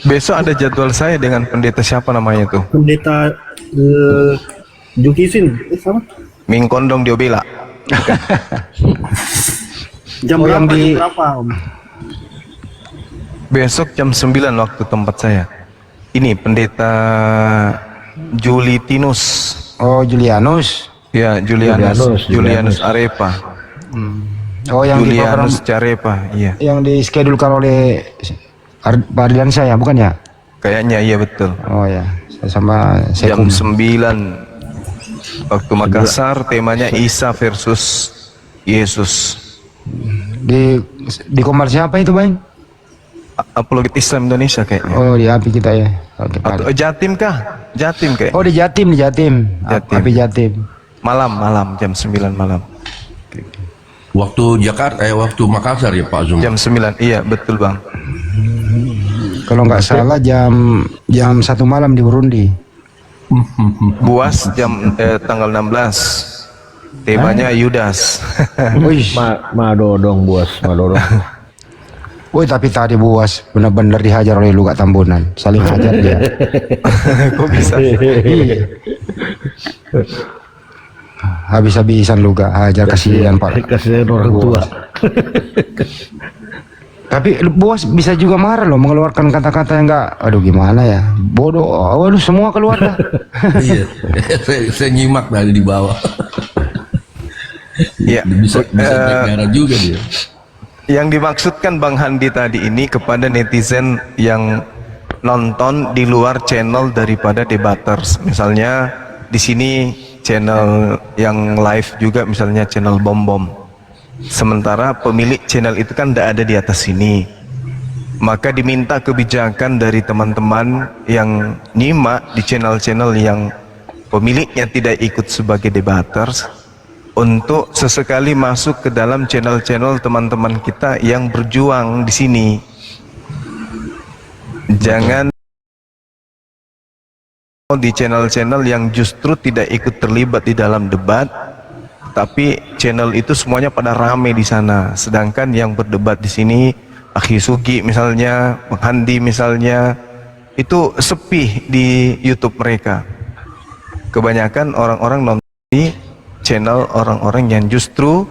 Besok ada jadwal saya dengan pendeta siapa namanya tuh? Pendeta Jukisin, sama? Ming Kondong Diobela. Jam Oh, berapa? yang di- Jam berapa, Om? Besok jam 9 waktu tempat saya. Ini pendeta Julitinus. Oh, Julianus. Ya, Julianus Arepa. Oh, yang di program Julianus Carepa, iya. yang diskedulkan oleh Pak Ardian saya, bukan ya? Kayaknya iya betul. Oh ya, sama Jam Sekum. 9 waktu Makassar, temanya Isa versus Yesus. Di Komar siapa itu, Bang? Apologet Islam Indonesia kayaknya. Oh, di API kita ya. Oke, Pak. Atau Jatim kah? Jatim kayak. Oh, di Jatim. Jatim. API Jatim. Malam jam 9 malam. Waktu Jakarta, waktu Makassar ya Pak Zuma. Jam 9. Iya, betul, Bang. Kalau nggak salah jam 1 malam di Burundi. Buas tanggal 16. Temanya Yudas. Wih, Madodong bos, madodong. woi, tapi tadi Buas benar-benar dihajar oleh Luka Tambunan, saling hajar dia. Kok bisa? Iya. Habis-habisan Luka hajar, kasihan Pak. Kasihan orang tua. Tapi Buas bisa juga marah loh, mengeluarkan kata-kata yang enggak, aduh gimana ya, bodoh, waduh semua keluar dah. Iya, saya nyimak dari di bawah. Iya. Bisa berdarah juga dia. Yang dimaksudkan Bang Handi tadi ini kepada netizen yang nonton di luar channel daripada debaters. Misalnya di sini channel yang live juga, misalnya channel Bom. Sementara pemilik channel itu kan tidak ada di atas sini. Maka diminta kebijakan dari teman-teman yang nyimak di channel-channel yang pemiliknya tidak ikut sebagai debaters, untuk sesekali masuk ke dalam channel-channel teman-teman kita yang berjuang di sini. Jangan di channel-channel yang justru tidak ikut terlibat di dalam debat, tapi channel itu semuanya pada rame di sana. Sedangkan yang berdebat di sini, Akhi Sugi misalnya, Bang Handi misalnya, itu sepi di YouTube mereka. Kebanyakan orang-orang nonton di channel orang-orang yang justru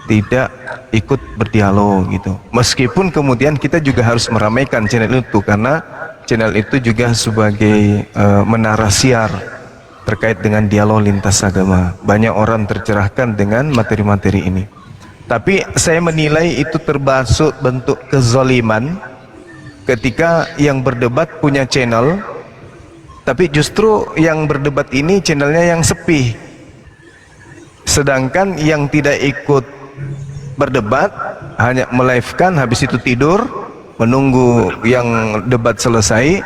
tidak ikut berdialog gitu. Meskipun kemudian kita juga harus meramaikan channel itu, karena channel itu juga sebagai menara siar terkait dengan dialog lintas agama. Banyak orang tercerahkan dengan materi-materi ini. Tapi saya menilai itu termasuk bentuk kezaliman ketika yang berdebat punya channel, tapi justru yang berdebat ini channelnya yang sepi. Sedangkan yang tidak ikut berdebat hanya melive-kan, habis itu tidur menunggu yang debat selesai.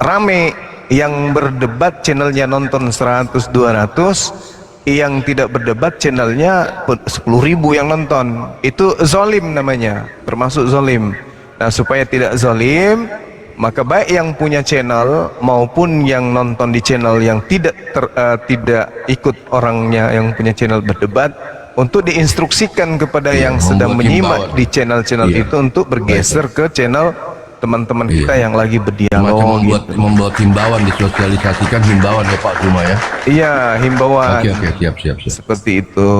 Rame yang berdebat channelnya nonton 100-200, yang tidak berdebat channelnya 10.000 yang nonton. Itu zalim namanya, termasuk zalim. Nah, supaya tidak zalim, maka baik yang punya channel maupun yang nonton di channel yang tidak ikut orangnya yang punya channel berdebat, untuk diinstruksikan kepada yang sedang menyimak di channel-channel itu untuk bergeser ke channel teman-teman kita yang lagi berdialog. Membuat himbauan, disosialisasikan himbauan ya Pak Zuma ya. Iya, himbauan. Oke, siap. Seperti itu.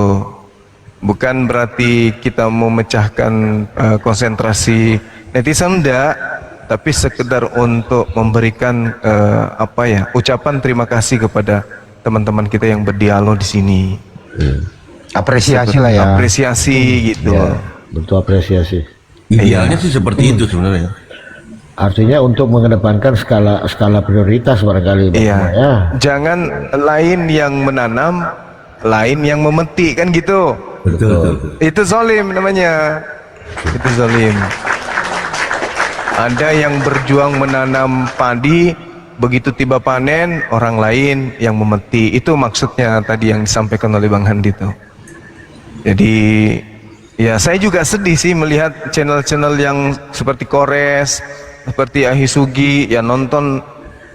Bukan berarti kita memecahkan konsentrasi netizen, enggak, tapi sekedar untuk memberikan ucapan terima kasih kepada teman-teman kita yang berdialog di sini. Apresiasi lah ya. Apresiasi gitu. Ya, bentuk apresiasi. Idealnya sih seperti itu sebenarnya. Artinya untuk mengedepankan skala prioritas barangkali. Iya. Ya. Jangan lain yang menanam, lain yang memetik, kan gitu. Betul. Itu zalim namanya. Itu zalim. Ada yang berjuang menanam padi, begitu tiba panen orang lain yang memeti. Itu maksudnya tadi yang disampaikan oleh Bang Handi itu. Jadi ya saya juga sedih sih melihat channel-channel yang seperti Kores, seperti Ahisugi ya nonton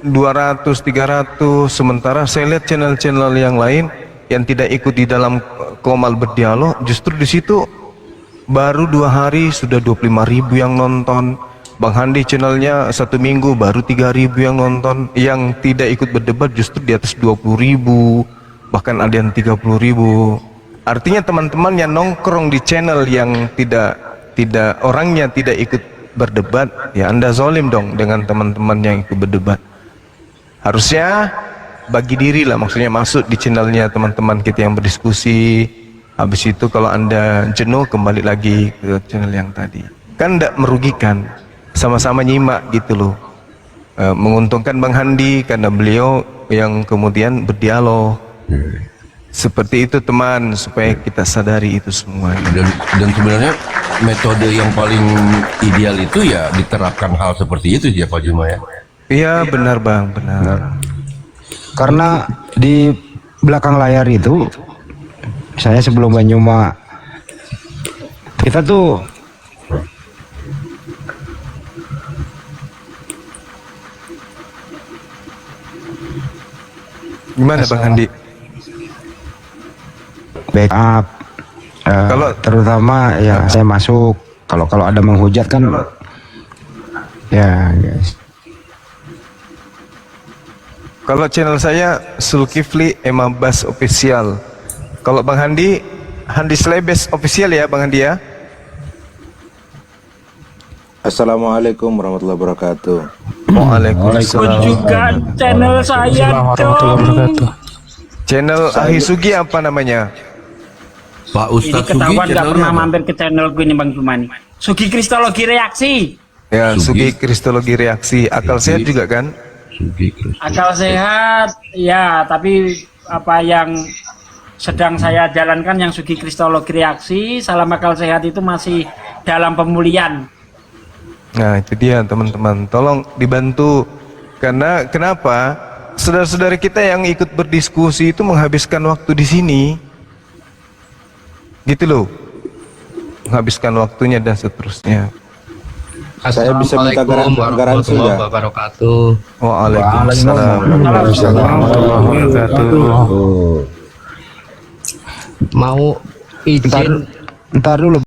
200, 300, sementara saya lihat channel-channel yang lain yang tidak ikut di dalam Komal Berdialog, justru di situ baru 2 hari sudah 25.000 yang nonton. Bang Handi channelnya 1 minggu baru 3.000 yang nonton. Yang tidak ikut berdebat justru di atas 20.000, bahkan ada yang 30.000. Artinya teman-teman yang nongkrong di channel yang tidak orangnya tidak ikut berdebat, ya Anda zalim dong dengan teman-teman yang ikut berdebat. Harusnya bagi diri lah, maksudnya masuk di channelnya teman-teman kita yang berdiskusi. Habis itu kalau Anda jenuh kembali lagi ke channel yang tadi. Kan tidak merugikan, sama-sama nyimak gitu loh. Menguntungkan Bang Handi karena beliau yang kemudian berdialog. Seperti itu teman, supaya kita sadari itu semua. Dan sebenarnya metode yang paling ideal itu ya diterapkan hal seperti itu ya Pak Juma ya. Iya benar Bang, benar. Karena di belakang layar itu saya sebelum Banyuma kita tuh gimana Bang Handi? Backup, Kalau- terutama ya saya masuk kalau ada menghujat kan ya guys. Kalau channel saya Zulkifli Emabas Official. Kalau Bang Handi, Handi Slebes Official ya Bang Handi ya. Assalamualaikum warahmatullahi wabarakatuh. Waalaikumsalam. Juga channel saya dong. Channel Ahisugi apa namanya? Pak Ini Ustadz Sugi ketahuan nggak channelnya pernah apa? mampir ke channel gue nih Bang Jumani. Sugi Kristologi Reaksi. Ya, Sugi. Sugi Kristologi Reaksi. Akal sehat juga kan? Sugi Kristus. Akal sehat, ya, tapi apa yang sedang saya jalankan yang Sugi Kristologi Reaksi, Salam Akal Sehat itu masih dalam pemulihan. Nah, itu dia teman-teman. Tolong dibantu. Karena kenapa? Saudara-saudara kita yang ikut berdiskusi itu menghabiskan waktu di sini. Gitu loh. Menghabiskan waktunya dan seterusnya. Saya bisa minta garansi nggak? wabarakatuh. Waalaikumsalam. Mau izin Ntar dulu